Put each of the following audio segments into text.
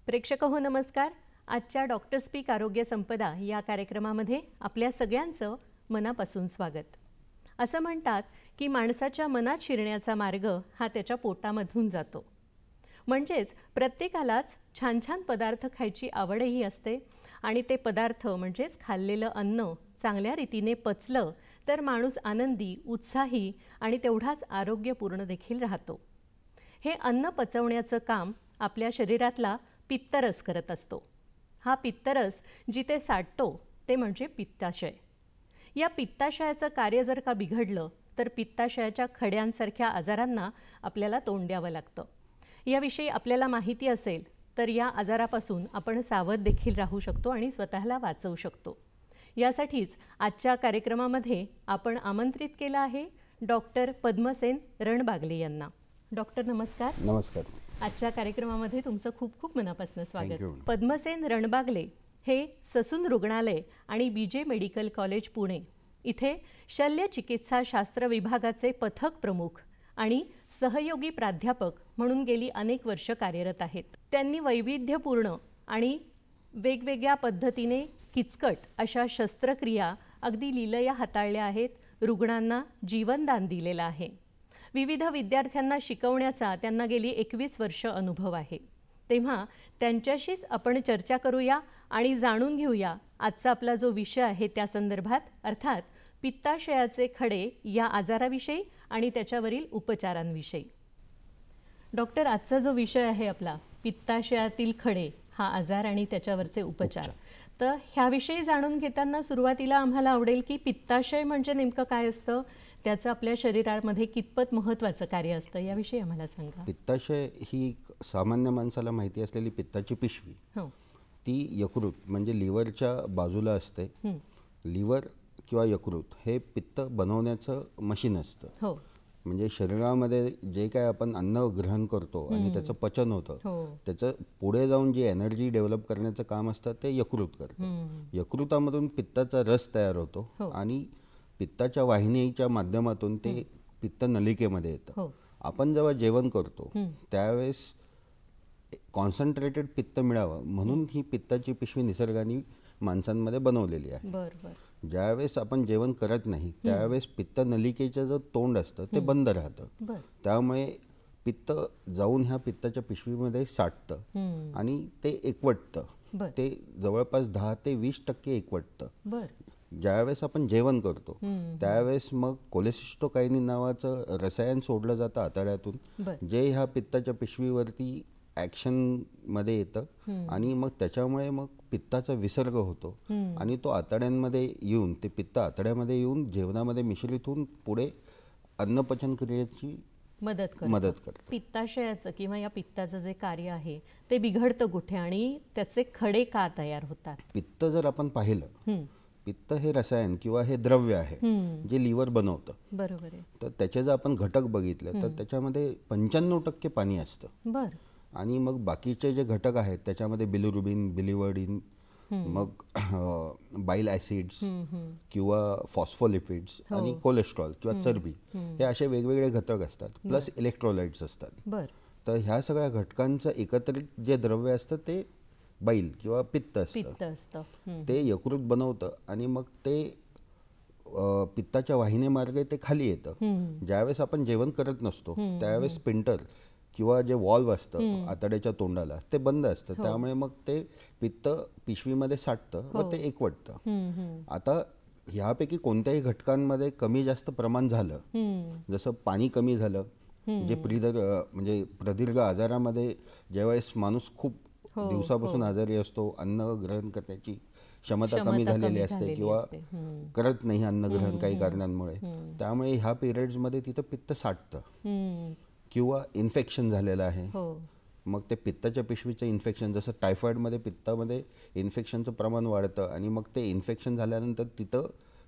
प्रेक्षक नमस्कार. आजच्या डॉक्टर स्पीक आरोग्य संपदा या कार्यक्रमामध्ये आपल्या सगळ्यांचं मनापासून स्वागत. असं म्हणतात की माणसाच्या मनात शिरण्याचा मार्ग हा त्याच्या पोटामधून जातो. म्हणजेच प्रत्येकालाच छान छान पदार्थ खायची आवडही असते आणि ते पदार्थ म्हणजेच खाल्लेलं अन्न चांगल्या रीतीने पचलं तर माणूस आनंदी, उत्साही आणि तेवढाच आरोग्यपूर्ण देखील राहतो. हे अन्न पचवण्याचं काम आपल्या शरीरातला पित्तरस करत असतो. हा पित्तरस जिथे साठतो ते म्हणजे पित्ताशय. या पित्ताशयाचं कार्य जर का बिघडलं तर पित्ताशयाच्या खड्यांसारख्या आजारांना आपल्याला तोंड द्यावं लागतं. याविषयी आपल्याला माहिती असेल तर या आजारापासून आपण सावध देखील राहू शकतो आणि स्वतःला वाचवू शकतो. यासाठीच आजच्या कार्यक्रमामध्ये आपण आमंत्रित केलं आहे डॉक्टर पद्मसेन रणबागले यांना. डॉक्टर नमस्कार. नमस्कार. आजच्या कार्यक्रमामध्ये तुमचं खूप खूप मनापासून स्वागत. पद्मसेन रणबागले हे ससून रुग्णालय आणि बीजे मेडिकल कॉलेज पुणे इथे शल्य चिकित्सा शास्त्र विभागाचे पथक प्रमुख आणि सहयोगी प्राध्यापक म्हणून गेली अनेक वर्ष कार्यरत आहेत. त्यांनी वैविध्यपूर्ण आणि वेगवेगळ्या पद्धतीने किचकट अशा शस्त्रक्रिया अगदी लीलया हाताळल्या आहेत. रुग्णांना जीवनदान दिलेलं आहे. विविध विद्यार्थ्यांना शिकवण्याचा त्यांना गेली 21 वर्ष अनुभव आहे. तेव्हा त्यांच्याशीच आपण चर्चा करूया आणि जाणून घेऊया आजचा आपला जो विषय आहे त्या संदर्भात, अर्थात पित्ताशयाचे खडे या आजाराविषयी आणि त्याच्यावरील उपचारांविषयी. डॉक्टर, आजचा जो विषय आहे आपला पित्ताशयातील खडे हा आजार आणि त्याच्यावरचे उपचार, तर ह्याविषयी जाणून घेताना सुरुवातीला आम्हाला आवडेल की पित्ताशय म्हणजे नेमकं काय असतं, त्याचं आपल्या शरीरामध्ये कितपत महत्त्वाचं कार्य असतं याविषयी आम्हाला सांगा. पित्ताशय ही सामान्य माणसाला माहिती असलेली पित्ताची पिशवी, ती यकृत म्हणजे लिव्हरच्या बाजूला असते. लिव्हर किंवा यकृत हे पित्त बनवण्याचं मशीन असतं. म्हणजे शरीरामध्ये जे काय आपण अन्न ग्रहण करतो आणि त्याचं पचन होतं, त्याचं पुढे जाऊन जी एनर्जी डेव्हलप करण्याचं काम असतं ते यकृत करतं. यकृतामधून पित्ताचा रस तयार होतो आणि पित्ताच्या वाहिनीच्या माध्यमातून ते पित्त नलिकेमध्ये येतं. आपण जेव्हा जेवण करतो त्यावेळेस कॉन्सन्ट्रेटेड पित्त मिळावं म्हणून ही पित्ताची पिशवी निसर्गाने माणसांमध्ये बनवलेली आहे. ज्यावेळेस आपण जेवण करत नाही त्यावेळेस पित्त नलिकेचं जो तोंड असतं ते बंद राहतं. त्यामुळे पित्त जाऊन ह्या पित्ताच्या पिशवीमध्ये साठतं आणि ते एकवटतं. ते जवळपास 10 ते 20% एकवटतं. ज्यावेळेस आपण जेवण करतो त्यावेळेस मग कोलेसिस्टोकायनिन नावाचं रसायन सोडलं जातं आतड्यातून, जे ह्या पित्ताच्या पिशवीवरती ॲक्शनमध्ये येतं आणि मग त्याच्यामुळे मग पित्ताचा विसर्ग होतो आणि तो आतड्यांमध्ये येऊन ते पित्त आतड्यामध्ये येऊन जेवणामध्ये मिश्रित होऊन पुढे अन्नपचन क्रियेची मदत करतं. पित्ताशयाचं किंवा या पित्ताचं जे कार्य आहे ते बिघडतं कुठे आणि त्याचे खडे का तयार होतात? पित्त जर आपण पाहिलं, पित्त हे रसायन किंवा हे द्रव्य आहे जे लिव्हर बनवतं. बरोबर आहे. तर त्याचे जर आपण घटक बघितले तर त्याच्यामध्ये 95% पाणी असतं. आणि मग बाकीचे जे घटक आहेत त्याच्यामध्ये बिलिरुबिन, बिलिवर्डिन, मग बाईल ॲसिड्स किंवा फॉस्फोलिपिड्स आणि कोलेस्ट्रॉल किंवा चरबी हे असे वेगवेगळे घटक असतात. प्लस इलेक्ट्रोलाइट्स असतात. तर ह्या सगळ्या घटकांचं एकत्रित जे द्रव्य असतं ते बाईल किंवा पित्त असतं. ते यकृत बनवतं आणि मग ते पित्ताच्या वाहिनीमार्गे ते खाली येतं. ज्यावेळेस आपण जेवण करत नसतो त्यावेळेस स्पिंटर किंवा जे वॉल्व असतं आतड्याच्या तोंडाला ते बंद असतं. त्यामुळे मग ते पित्त पिशवीमध्ये साठतं व ते एकवटतं. आता ह्यापैकी कोणत्याही घटकांमध्ये कमी जास्त प्रमाण झालं, जसं पाणी कमी झालं, जे म्हणजे प्रदीर्घ आजारामध्ये ज्यावेळेस माणूस खूप दिवसापासून आजारी असतो, अन्न ग्रहण करण्याची क्षमता कमी झालेली असते किंवा करत नाही अन्न ग्रहण काही कारणांमुळे, त्यामुळे ह्या पिरियड्समध्ये तिथं पित्त साठतं. किंवा इन्फेक्शन झालेलं आहे, मग ते पित्ताच्या पिशवीचं इन्फेक्शन, जसं टायफॉइडमध्ये पित्तामध्ये इन्फेक्शनचं प्रमाण वाढतं आणि मग ते इन्फेक्शन झाल्यानंतर तिथं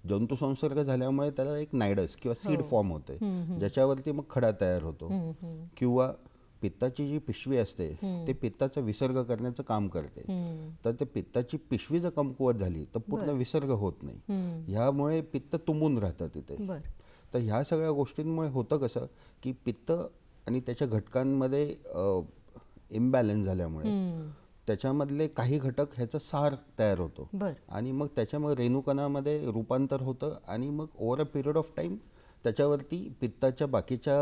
जंतुसंसर्ग झाल्यामुळे त्याला एक नायडस किंवा सीड फॉर्म होते ज्याच्यावरती मग खडा तयार होतो. किंवा पित्ताची जी पिशवी असते ते पित्ताचा विसर्ग करण्याचं काम करते. तर ते पित्ताची पिशवी जर कमकुवत झाली तर पूर्ण विसर्ग होत नाही. ह्यामुळे पित्त तुंबून राहतं तिथे. तर ह्या सगळ्या गोष्टींमुळे होतं कसं की पित्त आणि त्याच्या घटकांमध्ये इम्बॅलन्स झाल्यामुळे त्याच्यामधले काही घटक ह्याचा सार तयार होतो आणि मग त्याच्यामुळे रेणुकणामध्ये रूपांतर होतं आणि मग over a period of time त्याच्यावरती पित्ताच्या बाकीच्या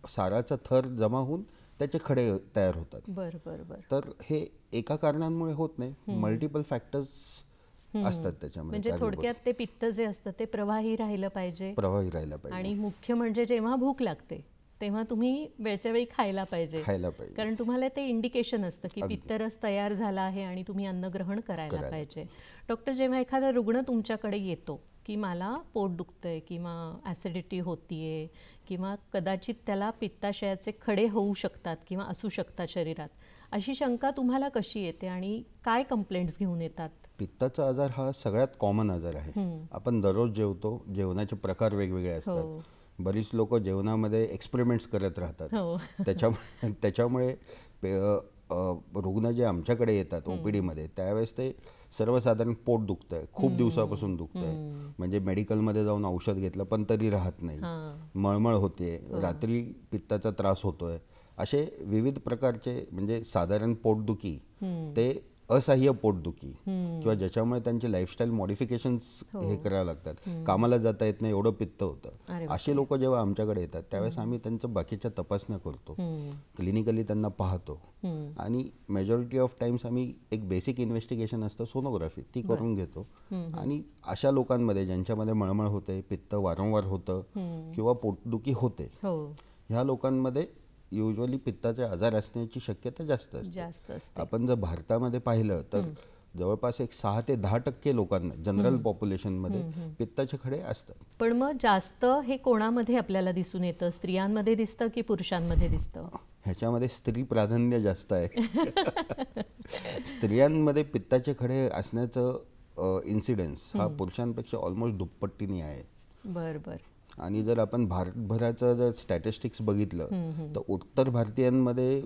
साराचा थर जमा होऊन त्याचे खडे तयार होतात. तर हे एका कारणांमुळे होत नाही, मल्टिपल फॅक्टर्स असतात त्याच्यामध्ये. म्हणजे थोडक्यात ते पित्त जे असतं ते प्रवाही राहिलं पाहिजे आणि मुख्य म्हणजे जेव्हा भूक लागते तेव्हा तुम्ही वेळच्या वेळी खायला पाहिजे, कारण तुम्हाला ते इंडिकेशन असतं की पित्तरस तयार झाला आहे आणि तुम्ही अन्न ग्रहण करायला पाहिजे. डॉक्टर, जेव्हा एखादा रुग्ण तुमच्याकडे येतो की मला पोट दुखतंय किंवा ॲसिडिटी होतीये किंवा कदाचित त्याला पित्ताशयाचे खडे होऊ शकतात किंवा असू शकतात शरीरात, अशी शंका तुम्हाला कशी येते आणि काय कंप्लेंट्स घेऊन येतात? पित्ताचा आजार हा सगळ्यात कॉमन आजार आहे. आपण दररोज जेवतो, जेवणाचे प्रकार वेगवेगळे असतात. बरीच लोक जेवणामध्ये एक्सपेरिमेंट्स करत राहतात. त्याच्यामुळे रुग्ण जे आमच्याकडे येतात ओपीडी मध्ये त्यावेळेस ते सर्वसाधारण पोट दुखतंय, खूप दिवसापासून दुखतंय, म्हणजे मेडिकलमध्ये जाऊन औषध घेतलं पण तरी राहत नाही, मळमळ होते, रात्री पित्ताचा त्रास होतोय, असे विविध प्रकारचे म्हणजे साधारण पोटदुखी ते असह्य पोटदुखी किंवा ज्याच्यामुळे त्यांचे लाईफस्टाईल मॉडिफिकेशन्स हे करायला लागतात, कामाला जाता येत नाही एवढं पित्त होतं, असे लोक जेव्हा आमच्याकडे येतात त्यावेळेस आम्ही त्यांचं बाकीच्या तपासण्या करतो, क्लिनिकली त्यांना पाहतो आणि मेजॉरिटी ऑफ टाइम्स आम्ही एक बेसिक इन्व्हेस्टिगेशन असतं सोनोग्राफी ती करून घेतो. आणि अशा लोकांमध्ये ज्यांच्यामध्ये मळमळ होते, पित्त वारंवार होतं किंवा पोटदुखी होते, ह्या लोकांमध्ये युजली पित्ताचे आजार असण्याची शक्यता जास्त असते. आपण जर भारतामध्ये पाहिलं तर जवळपास एक 6 ते 10% लोकांना जनरल पॉप्युलेशनमध्ये पित्ताचे खडे असतात. पण मग जास्त हे कोणामध्ये आपल्याला दिसून येतं? स्त्रियांमध्ये दिसतं की पुरुषांमध्ये दिसतं? ह्याच्यामध्ये स्त्री प्राधान्य जास्त आहे. स्त्रियांमध्ये पित्ताचे खडे असण्याचं इन्सिडेन्स हा पुरुषांपेक्षा ऑलमोस्ट दुप्पटीने आहे. बरोबर. आणि जर आपण भारतभराचं जर स्टॅटिस्टिक्स बघितलं तर उत्तर भारतीयांमध्ये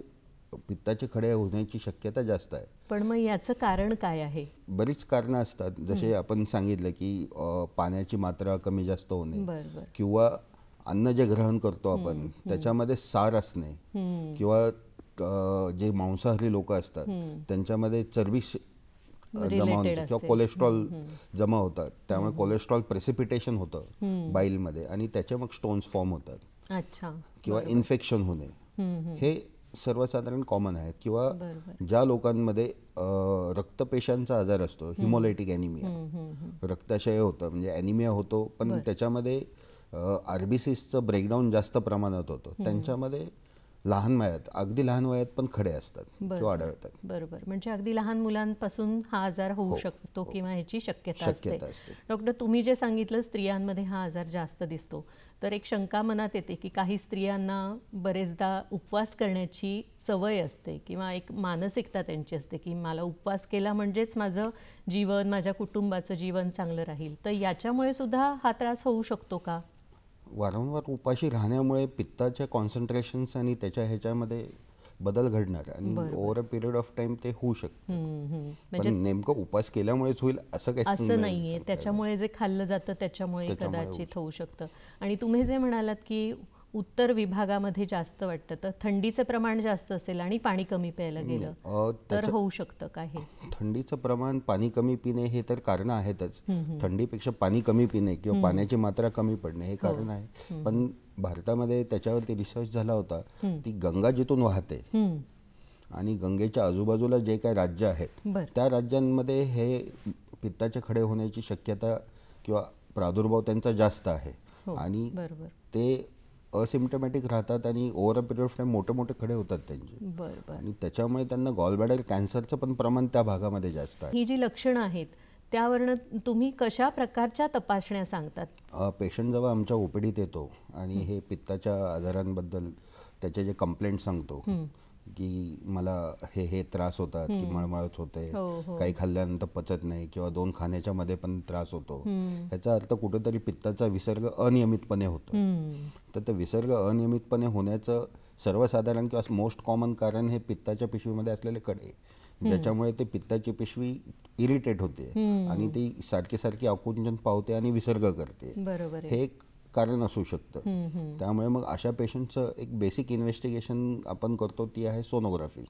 पित्ताचे खडे होण्याची शक्यता जास्त आहे. पण मग याचं कारण काय आहे? बरीच कारणं असतात, जसे आपण सांगितलं की पाण्याची मात्रा कमी जास्त होणे किंवा अन्न जे ग्रहण करतो आपण त्याच्यामध्ये सार असणे किंवा जे मांसाहारी लोक असतात त्यांच्यामध्ये चरबी जमा होणे किंवा कोलेस्ट्रॉल जमा होतात, त्यामुळे कोलेस्ट्रॉल प्रेसिपिटेशन होतं बाईलमध्ये आणि त्याचे मग स्टोन्स फॉर्म होतात किंवा इन्फेक्शन होणे, हे सर्वसाधारण कॉमन आहेत. किंवा ज्या लोकांमध्ये रक्तपेशांचा आजार असतो, हिमोलायटिक ॲनिमिया, रक्ताशय होतं म्हणजे ॲनिमिया होतो पण त्याच्यामध्ये आरबीसीसचं ब्रेकडाऊन जास्त प्रमाणात होतं, त्यांच्यामध्ये लहान वयात, अगदी लहान वयात पण खडे असतात किंवा आढळतात. बरोबर. म्हणजे अगदी लहान मुलांपासून हा आजार होऊ शकतो किंवा ह्याची शक्यता असते. डॉक्टर, तुम्ही जे सांगितलं स्त्रियांमध्ये हा आजार जास्त दिसतो, तर एक शंका मनात येते की काही स्त्रियांना बरेचदा उपवास करण्याची सवय असते किंवा एक मानसिकता त्यांची असते की मला उपवास केला म्हणजेच माझं जीवन, माझ्या कुटुंबाचं जीवन चांगलं राहील, तर याच्यामुळे सुद्धा हा त्रास होऊ शकतो का? वारंवार उपाशी राहण्यामुळे पित्ताच्या कॉन्सन्ट्रेशन्स आणि त्याच्या ह्याच्यामध्ये बदल घडणार आणि over a period of time ते होऊ शकतं. पण नेमकं उपास केल्यामुळेच होईल असं काही नाहीये, त्याच्यामुळे जे खाल्लं जातं त्याच्यामुळे कदाचित होऊ शकतं. आणि तुम्ही जे म्हणालात की उत्तर विभागामध्ये जास्त वाटतं, तर थंडीचं प्रमाण जास्त असेल आणि पाणी कमी प्यायला गेलं तर होऊ शकतं का? हे थंडीचं प्रमाण, पाणी कमी पिणे हे तर कारण आहेतच. थंडीपेक्षा पाणी कमी पिणे किंवा पाण्याची मात्रा कमी पडणे हे कारण आहे. पण भारतामध्ये त्याच्यावरती रिसर्च झाला होता, ती गंगा जिथून वाहते आणि गंगेच्या आजूबाजूला जे काही राज्य आहेत त्या राज्यांमध्ये हे पित्ताचे खडे होण्याची शक्यता किंवा प्रादुर्भाव त्यांचा जास्त आहे आणि ते असिम्प्टमॅटिक राहतात आणि over a period of time मोठे मोठे खडे होतात त्यांचे आणि त्याच्यामुळे त्यांना गॉलब्लॅडर कॅन्सरचं पण प्रमाण त्या भागामध्ये जास्त आहे. ही जी लक्षणं आहेत त्यावरनं तुम्ही कशा प्रकारच्या तपासण्या सांगतात? पेशंट जेव्हा आमच्या ओपीडीत येतो आणि हे पित्ताच्या आजारांबद्दल त्याचे जे कंप्लेंट सांगतो की मला हे त्रास होतात की मळमळत होते, काही खाल्ल्यानंतर पचत नाही किंवा 2 खाण्याच्या मध्ये पण त्रास होतो, याचा अर्थ कुठेतरी पित्ताचा विसर्ग अनियमितपणे होतो. तर ते विसर्ग अनियमितपणे होण्याचं सर्वसाधारण किंवा मोस्ट कॉमन कारण हे पित्ताच्या पिशवीमध्ये असलेले खडे, ज्याच्यामुळे ते पित्ताची पिशवी इरिटेट होते आणि ती सारखी आकुंचन पावते आणि विसर्ग करते. हे एक कारण असू शकतं. त्यामुळे मग अशा पेशंटचं एक बेसिक इन्व्हेस्टिगेशन आपण करतो, ती आहे सोनोग्राफी.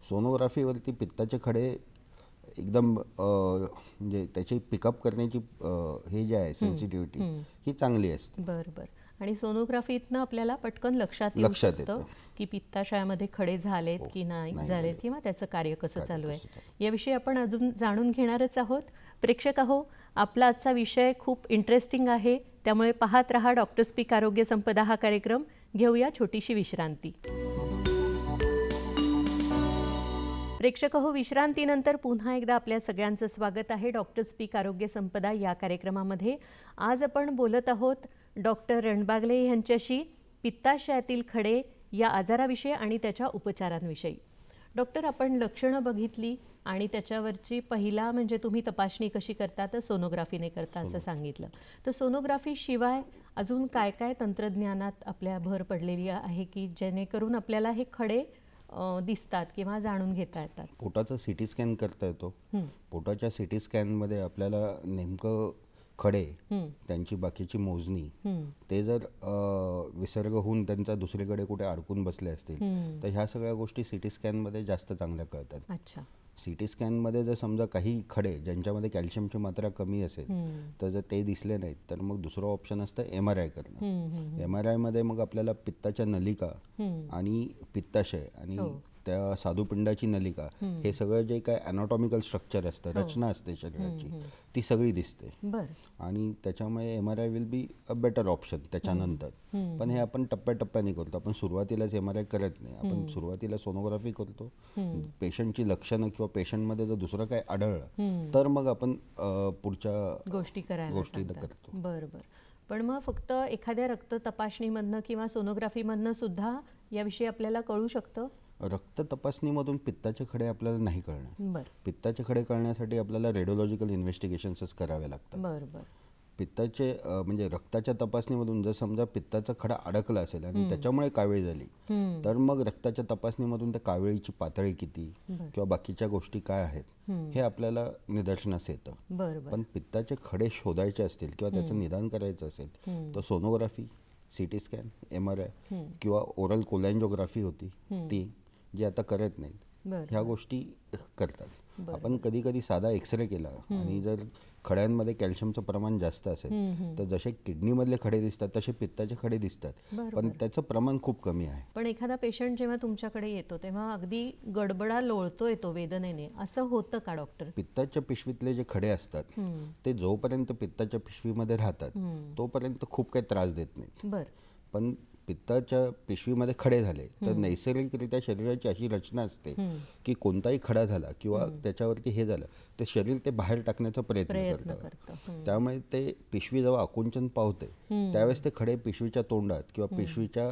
सोनोग्राफीवरती पित्ताचे खडे एकदम म्हणजे त्याची पिकअप करण्याची हे जे आहे सेन्सिटिव्हिटी ही चांगली असते. बरोबर. आणि सोनोग्राफीतनं आपल्याला पटकन लक्षात येतं की पित्ताशयामध्ये खडे झालेत की नाही झालेत किंवा त्याचं कार्य कसं चालू आहे. याविषयी आपण अजून जाणून घेणारच आहोत. प्रेक्षक हो, आपला आजचा विषय खूप इंटरेस्टिंग आहे, त्यामुळे पाहत रहा डॉक्टर स्पीक आरोग्य संपदा हा कार्यक्रम. घेऊया छोटीशी विश्रांती. प्रेक्षक हो, विश्रांतीनंतर पुन्हा एकदा आपल्या सगळ्यांचं स्वागत आहे डॉक्टर स्पीक आरोग्य संपदा या कार्यक्रमामध्ये. आज आपण बोलत आहोत डॉक्टर रणबागले यांच्याशी पित्ताशयातील खडे या आजाराविषयी आणि त्याच्या उपचारांविषयी. डॉक्टर, आपण लक्षणं बघितली आणि त्याच्यावरची पहिला म्हणजे तुम्ही तपासणी कशी करता तर सोनोग्राफीने करता असं सांगितलं. तर सोनोग्राफी शिवाय अजून काय काय तंत्रज्ञानात आपल्या भर पडलेली आहे की जेणेकरून आपल्याला हे खडे दिसतात किंवा जाणून घेता येतात? पोटाचा सिटी स्कॅन करता येतो. पोटाच्या सिटी स्कॅनमध्ये आपल्याला नेमकं खडे, त्यांची बाकीची मोजणी, ते जर विसर्ग होऊन त्यांचा दुसरीकडे कुठे अडकून बसले असतील तर ह्या सगळ्या गोष्टी सिटी स्कॅनमध्ये जास्त चांगल्या कळतात. अच्छा. सिटी स्कॅनमध्ये जर समजा काही खडे ज्यांच्यामध्ये कॅल्शियमची मात्रा कमी असेल तर जर ते दिसले नाहीत तर मग दुसरं ऑप्शन असतं MRI करणं. MRI मग आपल्याला पित्ताच्या नलिका आणि पित्ताशय आणि त्या साधुपिंडाची नलिका, हे सगळं जे काय अॅनाटॉमिकल स्ट्रक्चर असतं, रचना असते शरीराची, ती सगळी दिसते. आणि त्याच्यामुळे MRI will be a better option त्याच्यानंतर. पण हे आपण टप्प्याटप्प्याने करतो. आपण सुरुवातीलाच MRI करत नाही. आपण सुरुवातीला सोनोग्राफी करतो. पेशंटची लक्षणं किंवा पेशंटमध्ये जर दुसरं काय आढळलं तर मग आपण पुढच्या गोष्टी करतो. बरोबर. पण मग फक्त एखाद्या रक्त तपासणीमधनं किंवा सोनोग्राफीमधनं सुद्धा याविषयी आपल्याला कळू शकतं? रक्त तपासणीमधून पित्ताचे खडे आपल्याला नाही कळणार. पित्ताचे खडे कळण्यासाठी आपल्याला रेडिओलॉजिकल इन्व्हेस्टिगेशन्सच करावे लागतात. बरोबर. पित्ताचे म्हणजे रक्ताच्या तपासणीमधून जर समजा पित्ताचा खडा अडकला असेल आणि त्याच्यामुळे कावीळ झाली तर मग रक्ताच्या तपासणीमधून त्या काविळीची पातळी किती किंवा बाकीच्या गोष्टी काय आहेत हे आपल्याला निदर्शनास येतं. पण पित्ताचे खडे शोधायचे असतील किंवा त्याचं निदान करायचं असेल तर सोनोग्राफी, सिटी स्कॅन, MRI किंवा ओरल कोलॅन्जिओग्राफी होती ती, जी आता करत नाहीत, ह्या गोष्टी करतात. आपण कधी कधी साधा एक्सरे केला आणि जर खड्यांमध्ये कॅल्शियमचं प्रमाण जास्त असेल तर जसे किडनीमधले खडे दिसतात तसे पित्ताचे खडे दिसतात, पण त्याचं प्रमाण खूप कमी आहे. पण एखादा पेशंट जेव्हा तुमच्याकडे येतो तेव्हा अगदी गडबडा लोळतो येतो वेदनेने, असं होतं का डॉक्टर? पित्ताच्या पिशवीतले जे खडे असतात ते जोपर्यंत पित्ताच्या पिशवीमध्ये राहतात तोपर्यंत खूप काही त्रास देत नाहीत. पण पित्ताच्या पिशवीमध्ये खडे झाले तर नैसर्गिकरित्या शरीराची अशी रचना असते की कोणताही खडा झाला किंवा त्याच्यावरती हे झालं ते शरीर ते बाहेर टाकण्याचा प्रयत्न करतं. त्यामुळे ते पिशवी जेव्हा आकुंचन पावते त्यावेळेस ते खडे पिशवीच्या तोंडात किंवा पिशवीच्या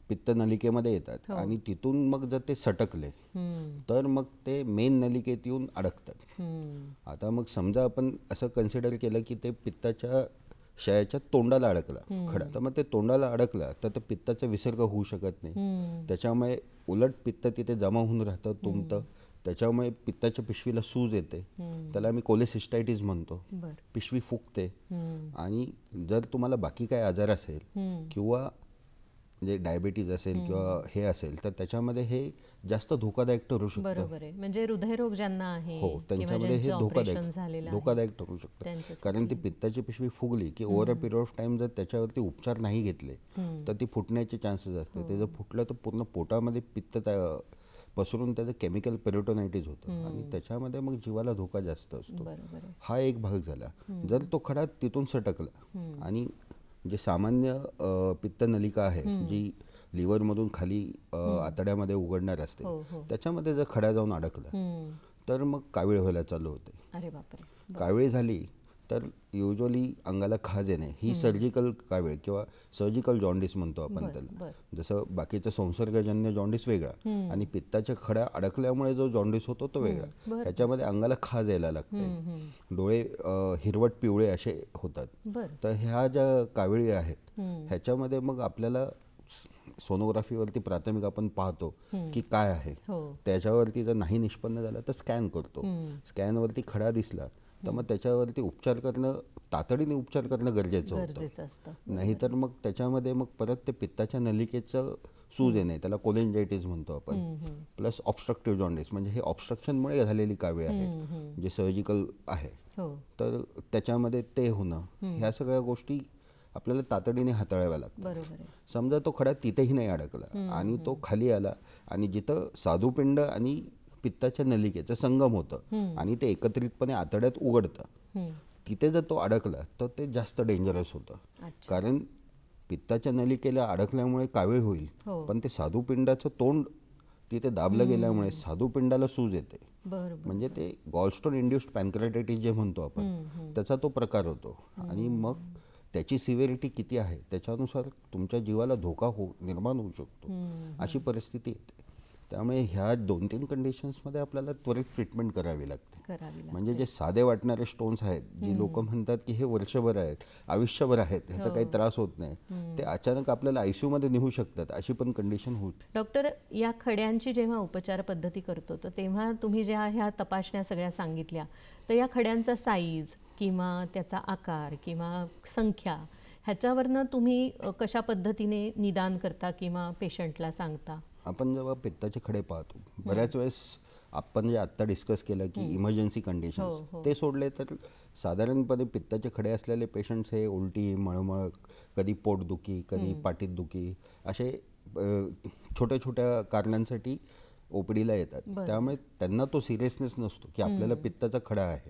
पित्तनलिकेमध्ये येतात आणि तिथून मग जर ते सटकले तर मग ते मेन नलिकेत येऊन अडकतात. आता मग समजा आपण असं कन्सिडर केलं की ते पित्ताच्या शयाच्या तोंडाला अडकला खडा, तर मग ते तोंडाला अडकला तर पित्ताचा विसर्ग होऊ शकत नाही. त्याच्यामुळे उलट पित्त तिथे जमा होऊन राहतं, तुंबतं. त्याच्यामुळे पित्ताच्या पिशवीला सूज येते, त्याला आम्ही कोलेसिस्टायटिस म्हणतो. पिशवी फुगते. आणि जर तुम्हाला बाकी काय आजार असेल किंवा म्हणजे डायबिटीज असेल किंवा हे असेल तर त्याच्यामध्ये हे जास्त धोकादायक ठरू शकतं. बरोबर आहे. म्हणजे हृदयरोग ज्यांना आहे हो त्यांच्यामध्ये हे धोकादायक ठरू शकतं. कारण ती पित्ताची पिशवी फुगली की over a period of time जर त्याच्यावरती उपचार नाही घेतले तर ती फुटण्याचे चान्सेस असतात. ते जर फुटलं तर पूर्ण पोटामध्ये पित्त पसरून त्याचं केमिकल पेरिटोनायटिस होतं आणि त्याच्यामध्ये मग जीवाला धोका जास्त असतो. हा एक भाग झाला. जर तो खडा तिथून सटकला आणि जे सामान्य पित्तनलिका आहे जी लिव्हरमधून खाली आतड्यामध्ये उघडणार असते त्याच्यामध्ये जर खडा जाऊन अडकला तर मग कावीळ व्हायला चालू होते. अरे बापरे. कावीळ झाली तर युजली अंगाला खाज येणे ही सर्जिकल कावीळ किंवा सर्जिकल जॉन्डिस म्हणतो आपण त्याला. जसं बाकीचं संसर्गजन्य जॉन्डिस वेगळा आणि पित्ताच्या खड्या अडकल्यामुळे जो जॉन्डिस होतो तो वेगळा. ह्याच्यामध्ये अंगाला खाज यायला लागते, डोळे हिरवट पिवळे असे होतात. तर ह्या ज्या काविळी आहेत ह्याच्यामध्ये मग आपल्याला सोनोग्राफीवरती प्राथमिक आपण पाहतो की काय आहे, त्याच्यावरती जर नाही निष्पन्न झालं तर स्कॅन करतो. स्कॅनवरती खडा दिसला तर मग त्याच्यावरती उपचार करणं, तातडीने उपचार करणं गरजेचं होतं. नाहीतर मग त्याच्यामध्ये मग परत ते पित्ताच्या नलिकेचं सूज येणे, त्याला कोलेंजायटिस म्हणतो आपण, प्लस ऑब्स्ट्रक्टिव्ह जॉन्डिस, म्हणजे हे ऑब्स्ट्रक्शनमुळे झालेली कावीळ आहे जे सर्जिकल आहे. तर त्याच्यामध्ये ते होणं, ह्या सगळ्या गोष्टी आपल्याला तातडीने हाताळाव्या लागतात. समजा तो खडा तिथेही नाही अडकला आणि तो खाली आला आणि जिथं स्वादुपिंड आणि पित्ताच्या नलिकेचं संगम होतं आणि ते एकत्रितपणे आतड्यात उघडतं, तिथे जर तो अडकला तर ते जास्त डेंजरस होतं. कारण पित्ताच्या नलिकेला अडकल्यामुळे कावीळ होईल, पण ते स्वादुपिंडाचं तोंड तिथे दाबलं गेल्यामुळे स्वादुपिंडाला सूज येते. म्हणजे ते गॉलस्टोन इंड्युस्ड पॅनक्रियाटायटिस जे म्हणतो आपण, त्याचा तो प्रकार होतो. आणि मग त्याची सिव्हिरिटी किती आहे त्याच्यानुसार तुमच्या जीवाला धोका निर्माण होऊ शकतो, अशी परिस्थिती येते. त्यामुळे ह्या 2-3 कंडिशन्समध्ये आपल्याला त्वरित ट्रीटमेंट करावी लागते. म्हणजे जे साधे वाटणारे स्टोन्स आहेत, जी लोक म्हणतात की हे वर्षभर आहेत, आयुष्यभर आहेत, ह्याचा काही त्रास होत नाही, ते अचानक आपल्याला ICU मध्ये निघू शकतात, अशी पण कंडिशन होत. डॉक्टर, या खड्यांची जेव्हा उपचार पद्धती करतो तर तेव्हा तुम्ही ज्या ह्या तपासण्या सगळ्या सांगितल्या, तर या खड्यांचा साईज किंवा त्याचा आकार किंवा संख्या ह्याच्यावरनं तुम्ही कशा पद्धतीने निदान करता किंवा पेशंटला सांगता? आपण जेव्हा पित्ताचे खडे पाहतो, बऱ्याच वेळेस आपण जे आत्ता डिस्कस केलं की इमर्जन्सी कंडिशन्स, ते सोडले तर साधारणपणे पित्ताचे खडे असलेले पेशंट्स हे उलटी, मळमळ, कधी पोटदुखी, कधी पाठीत दुखी, असे छोट्या छोट्या कारणांसाठी OPDला येतात. त्यामुळे त्यांना तो सिरियसनेस नसतो की आपल्याला पित्ताचा खडा आहे,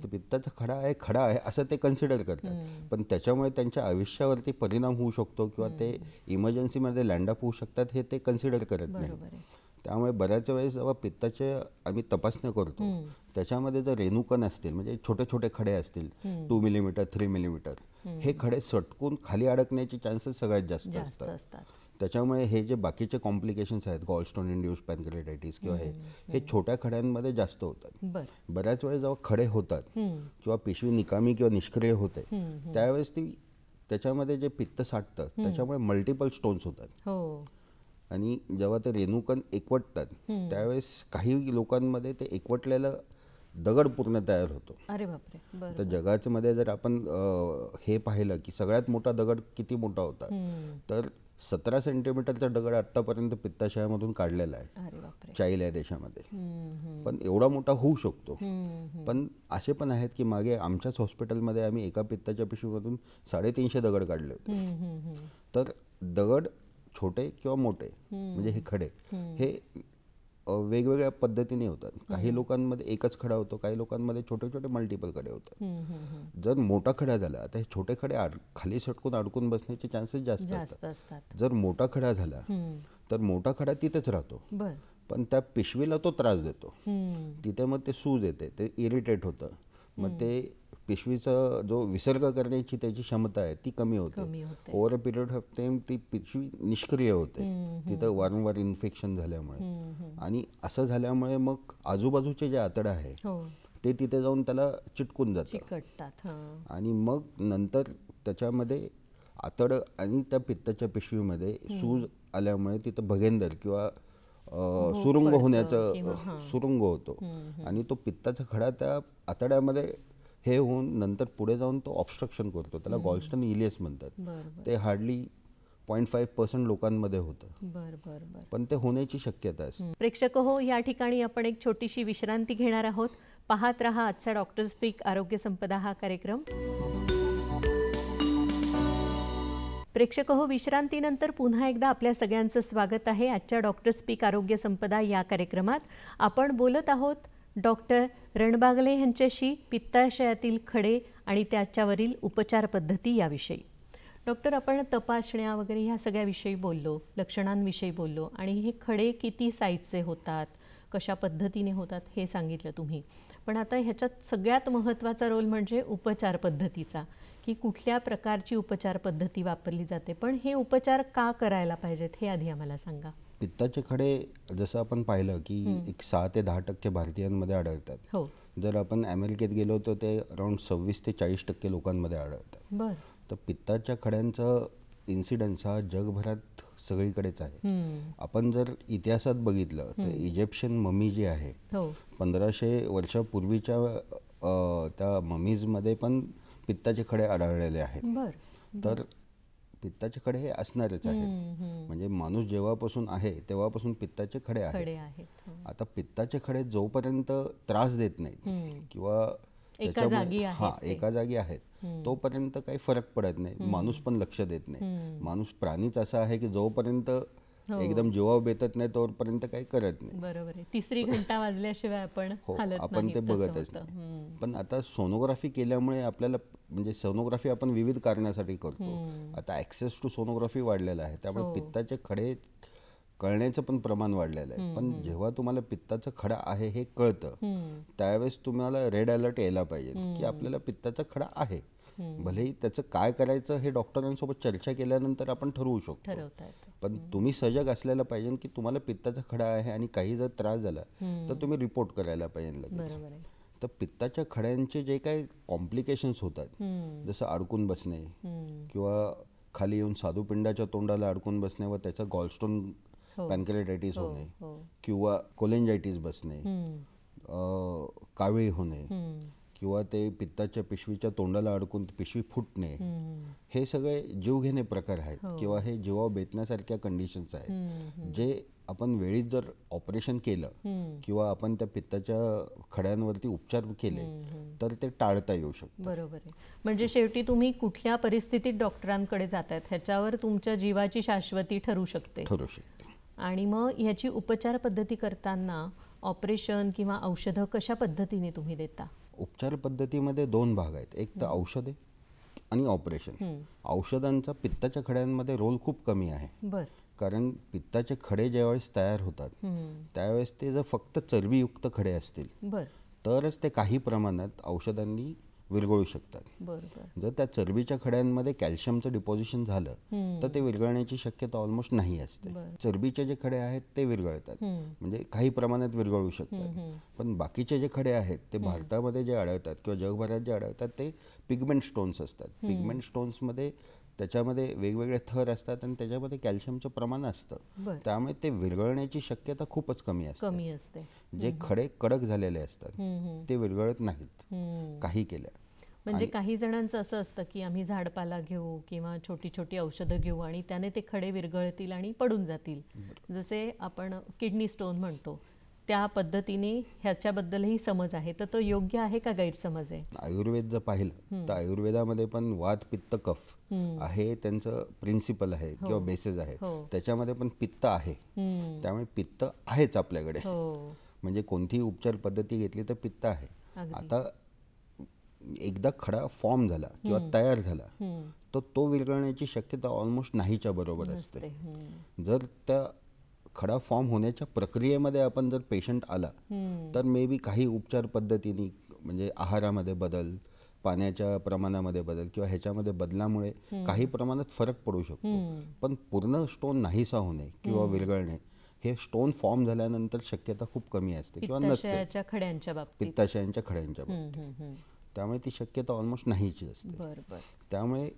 तर पित्ताचा खडा आहे असं ते कन्सिडर करतात. पण त्याच्यामुळे त्यांच्या आयुष्यावरती परिणाम होऊ शकतो किंवा ते इमर्जन्सीमध्ये लँडअप होऊ शकतात, हे ते कन्सिडर करत नाही. त्यामुळे बऱ्याच वेळेस जेव्हा पित्ताचे आम्ही तपासण्या करतो, त्याच्यामध्ये जर रेणुकण असतील, म्हणजे छोटे छोटे खडे असतील, 2 मिलीमीटर 3 मिलीमीटर, हे खडे सटकून खाली अडकण्याचे चान्सेस सगळ्यात जास्त असतात. त्याच्यामुळे हे जे बाकीचे कॉम्प्लिकेशन्स आहेत, गॉलस्टोन इंड्युस्ड पॅनक्रियाटायटिस किंवा हे छोट्या खड्यांमध्ये जास्त होतात. बऱ्याच वेळेस जेव्हा खडे होतात किंवा पिशवी निकामी किंवा निष्क्रिय होते, त्यावेळेस त्याच्यामध्ये जे पित्त साठतं त्याच्यामुळे मल्टिपल स्टोन्स होतात. आणि जेव्हा ते रेणुकण एकवटतात त्यावेळेस काही लोकांमध्ये ते एकवटलेलं दगड पूर्ण तयार होतो. अरे बापरे. तर जगाच्या मध्ये जर आपण हे पाहिलं की सगळ्यात मोठा दगड किती मोठा होता, तर 17 सेंटीमीटरचा दगड आतापर्यंत पित्ताशयामधून काढलेला आहे चाईल या देशामध्ये. पण एवढा मोठा होऊ शकतो. पण असे पण आहेत की मागे आमच्याच हॉस्पिटलमध्ये आम्ही एका पित्ताच्या पिशवीमधून 350 दगड काढले होते. तर दगड छोटे किंवा मोठे, म्हणजे हे खडे हे वेगवेगळ्या पद्धतीने होतात. काही लोकांमध्ये एकच खडा होतो, काही लोकांमध्ये छोटे छोटे मल्टिपल खडे होतात. जर मोठा खडा झाला आता हे छोटे खडे खाली सटकून अडकून बसण्याचे चान्सेस जास्त असतात. जर मोठा खडा झाला तर मोठा खडा तिथेच राहतो, पण त्या पिशवीला तो त्रास देतो. तिथे मग ते सूज येते, ते इरिटेट होतं, मग ते पिशवीचा जो विसर्ग करण्याची त्याची क्षमता आहे ती कमी होते. Over a period of time ती पिशवी निष्क्रिय होते, तिथं वारंवार इन्फेक्शन झाल्यामुळे. आणि असं झाल्यामुळे मग आजूबाजूचे जे आतडं आहे ते तिथे जाऊन त्याला चिटकून जातात. आणि मग नंतर त्याच्यामध्ये आतडं आणि त्या पित्ताच्या पिशवीमध्ये सूज आल्यामुळे तिथं भगेंदर किंवा सुरुंग होण्याचं सुरुंग होतो. आणि तो पित्ताचा खडा त्या आतड्यामध्ये हे होऊन नंतर पुढे जाऊन तो ऑब्स्ट्रक्शन करतो, त्याला गॉलस्टोन इलियस म्हणतात. ते हार्डली 0.5% लोकांमध्ये होतं, पण ते होण्याची शक्यता असते. प्रेक्षक हो, या ठिकाणी आपण एक छोटीशी विश्रांती घेणार आहोत. पाहत रहा आजचा डॉक्टर स्पीक आरोग्य संपदा हा कार्यक्रम. प्रेक्षक हो, विश्रांतीनंतर पुन्हा एकदा आपल्या सगळ्यांचं स्वागत आहे. आजच्या डॉक्टर स्पीक आरोग्य संपदा या कार्यक्रमात आपण बोलत आहोत डॉक्टर रणबागले यांच्याशी पित्ताशयातील खडे आणि त्याच्यावरील उपचार पद्धती याविषयी. डॉक्टर, आपण तपासण्या वगैरे ह्या सगळ्याविषयी बोललो, लक्षणांविषयी बोललो, आणि हे खडे किती साईजचे होतात, कशा पद्धतीने होतात हे सांगितलं तुम्ही. पण आता ह्याच्यात सगळ्यात महत्त्वाचा रोल म्हणजे उपचार पद्धतीचा, की कुठल्या प्रकारची उपचार पद्धती वापरली जाते. पण हे उपचार का करायला पाहिजेत हे आधी आम्हाला सांगा. पित्ताचे खडे जसं आपण पाहिलं की 6 ते 10% भारतीयांमध्ये आढळतात. जर आपण अमेरिकेत गेलो तर ते अराउंड 26 ते 40% लोकांमध्ये आढळतात. तर पित्ताच्या खड्यांचं इन्सिडन्स हा जगभरात सगळीकडेच आहे. आपण जर इतिहासात बघितलं तर इजिप्शियन ममी जी आहे 1500 वर्षापूर्वीच्या त्या ममीजमध्ये पण पित्ताचे खडे आढळलेले आहेत. तर पित्ताचे खडे हे असणारच आहेत. म्हणजे माणूस जेव्हापासून आहे तेव्हापासून पित्ताचे खडे आहेत. आता पित्ताचे खडे जोपर्यंत त्रास देत नाहीत किंवा एका जागी आहेत तोपर्यंत काही फरक पडत नाही. माणूस पण लक्ष देत नाही. माणूस प्राणीच असा आहे की जोपर्यंत एकदम जीवावर बेतत नाही तोपर्यंत काही करत नाही. बरोबर आहे. तिसरी घंटा वाजल्याशिवाय आपण ते बघतच नाही. पण आता सोनोग्राफी केल्यामुळे आपल्याला म्हणजे सोनोग्राफी आपण विविध कारणासाठी करतो. आता ॲक्सेस टू सोनोग्राफी वाढलेला आहे त्यामुळे पित्ताचे खडे कळण्याचं पण प्रमाण वाढलेलं आहे. पण जेव्हा तुम्हाला पित्ताचा खडा आहे हे कळतं त्यावेळेस तुम्हाला रेड अलर्ट यायला पाहिजे की आपल्याला पित्ताचा खडा आहे. भलेही त्याचं काय करायचं हे डॉक्टरांसोबत चर्चा केल्यानंतर आपण ठरवू शकतो. पण तुम्ही सजग असलेला पाहिजे की तुम्हाला पित्ताचा खडा आहे आणि काही जर त्रास झाला तर तुम्ही रिपोर्ट करायला पाहिजे लगेच. तर पित्ताच्या खड्यांचे जे काही कॉम्प्लिकेशन्स होतात जसं अडकून बसणे किंवा खाली येऊन स्वादुपिंडाच्या तोंडाला अडकून बसणे व त्याचा गॉलस्टोन पॅनक्रियाटायटिस होणे किंवा कोलेंजायटिस बसणे, कावीळ होणे किंवा ते पित्ताच्या पिशवीच्या तोंडाला अडकून पिशवी फुटणे, हे सगळे जीवघेणे प्रकार आहेत किंवा हे जीवावर बेतण्यासारख्या कंडिशन्स आहेत. जे आपण वेळीच जर ऑपरेशन केलं किंवा आपण त्या पित्ताच्या खड्यांवरती उपचार केले तर ते टाळता येऊ शकतं. बरोबर आहे. म्हणजे शेवटी तुम्ही कुठल्या परिस्थितीत डॉक्टरांकडे जातायत ह्याच्यावर तुमच्या जीवाची शाश्वती ठरू शकते. आणि मग ह्याची उपचार पद्धती करताना ऑपरेशन किंवा औषधं कशा पद्धतीने तुम्ही देता? उपचार पद्धतीमध्ये 2 भाग आहेत. एक तर औषधे आणि ऑपरेशन. औषधांचा पित्ताच्या खड्यांमध्ये रोल खूप कमी आहे. कारण पित्ताचे खडे ज्यावेळेस तयार होतात त्यावेळेस ते जर फक्त चरबीयुक्त खडे असतील तरच ते काही प्रमाणात औषधांनी विरघळू शकतात. जर त्या चरबीच्या खड्यांमध्ये कॅल्शियमचं डिपॉझिशन झालं तर ते विरघळण्याची शक्यता ऑलमोस्ट नाही असते. चरबीचे जे खडे आहेत ते विरघळतात, म्हणजे काही प्रमाणात विरघळू शकतात. पण बाकीचे जे खडे आहेत ते भारतामध्ये जे आढळतात किंवा जगभरात जे आढळतात ते पिगमेंट स्टोन्स असतात. पिगमेंट स्टोन्समध्ये त्याच्यामध्ये वेगवेगळे थर असतात आणि त्याच्यामध्ये कॅल्शियमचं प्रमाण असतं. त्यामुळे ते विरघळण्याची शक्यता खूपच कमी असते. जे खडे कडक झालेले असतात ते विरघळत नाहीत काही केल्या. म्हणजे काही जणांचं असं असतं की आम्ही झाडपाला घेऊ किंवा छोटी छोटी औषधं घेऊ आणि त्याने ते खडे विरघळतील आणि पडून जातील. जसे आपण किडनी स्टोन म्हणतो त्या पद्धतीने ह्याच्याबद्दलही समज आहे, तर तो योग्य आहे का गैरसमज आहे? आयुर्वेद जर पाहिलं तर आयुर्वेदामध्ये पण वात पित्त कफ आहे त्यांचं प्रिन्सिपल आहे किंवा बेसिस आहे. त्याच्यामध्ये पण पित्त आहे. त्यामुळे पित्त आहेच आपल्याकडे. म्हणजे कोणतीही उपचार पद्धती घेतली तर पित्त आहे. आता एकदा खडा फॉर्म झाला किंवा तयार झाला तर तो विरघळण्याची शक्यता ऑलमोस्ट नाहीच्या बरोबर असते. जर त्या खडा फॉर्म होण्याच्या प्रक्रियेमध्ये आपण जर पेशंट आला तर मे बी काही उपचार पद्धतीने म्हणजे आहारामध्ये बदल, पाण्याच्या प्रमाणामध्ये बदल किंवा ह्याच्यामध्ये बदलामुळे काही प्रमाणात फरक पडू शकतो. पण पूर्ण स्टोन नाहीसा होणे किंवा विरघळणे हे स्टोन फॉर्म झाल्यानंतर शक्यता खूप कमी असते किंवा नसते पित्ताशयांच्या खड्यांच्या बाबतीत. त्यामुळे ती शक्यता ऑलमोस्ट नाहीची असते. त्यामुळे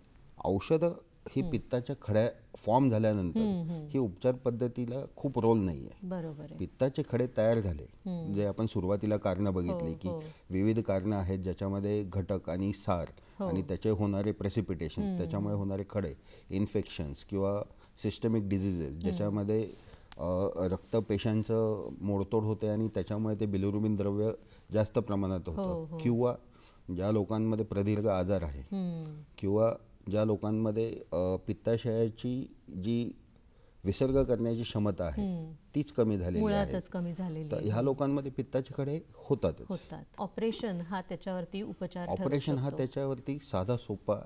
औषधं ही पित्ताच्या खड्या फॉर्म झाल्यानंतर ही उपचार पद्धतीला खूप रोल नाही आहे. पित्ताचे खडे तयार झाले, जे आपण सुरुवातीला कारणं बघितली की विविध कारणं आहेत ज्याच्यामध्ये घटक आणि सार आणि त्याचे होणारे प्रेसिपिटेशन्स, त्याच्यामुळे होणारे खडे, इन्फेक्शन्स किंवा सिस्टमिक डिझिजेस ज्याच्यामध्ये रक्तपेशांचं मोडतोड होते आणि त्याच्यामुळे ते बिलिरुबिन द्रव्य जास्त प्रमाणात होतं, किंवा ज्या लोकांमध्ये प्रदीर्घ आजार आहे किंवा ज्या लोकांमध्ये पित्ताशयाची जी विसर्ग करण्याची क्षमता आहे तीच कमी झालेली आहे, तर ह्या लोकांमध्ये पित्ताचे खडे होतात. ऑपरेशन हा त्याच्यावरती साधा सोपा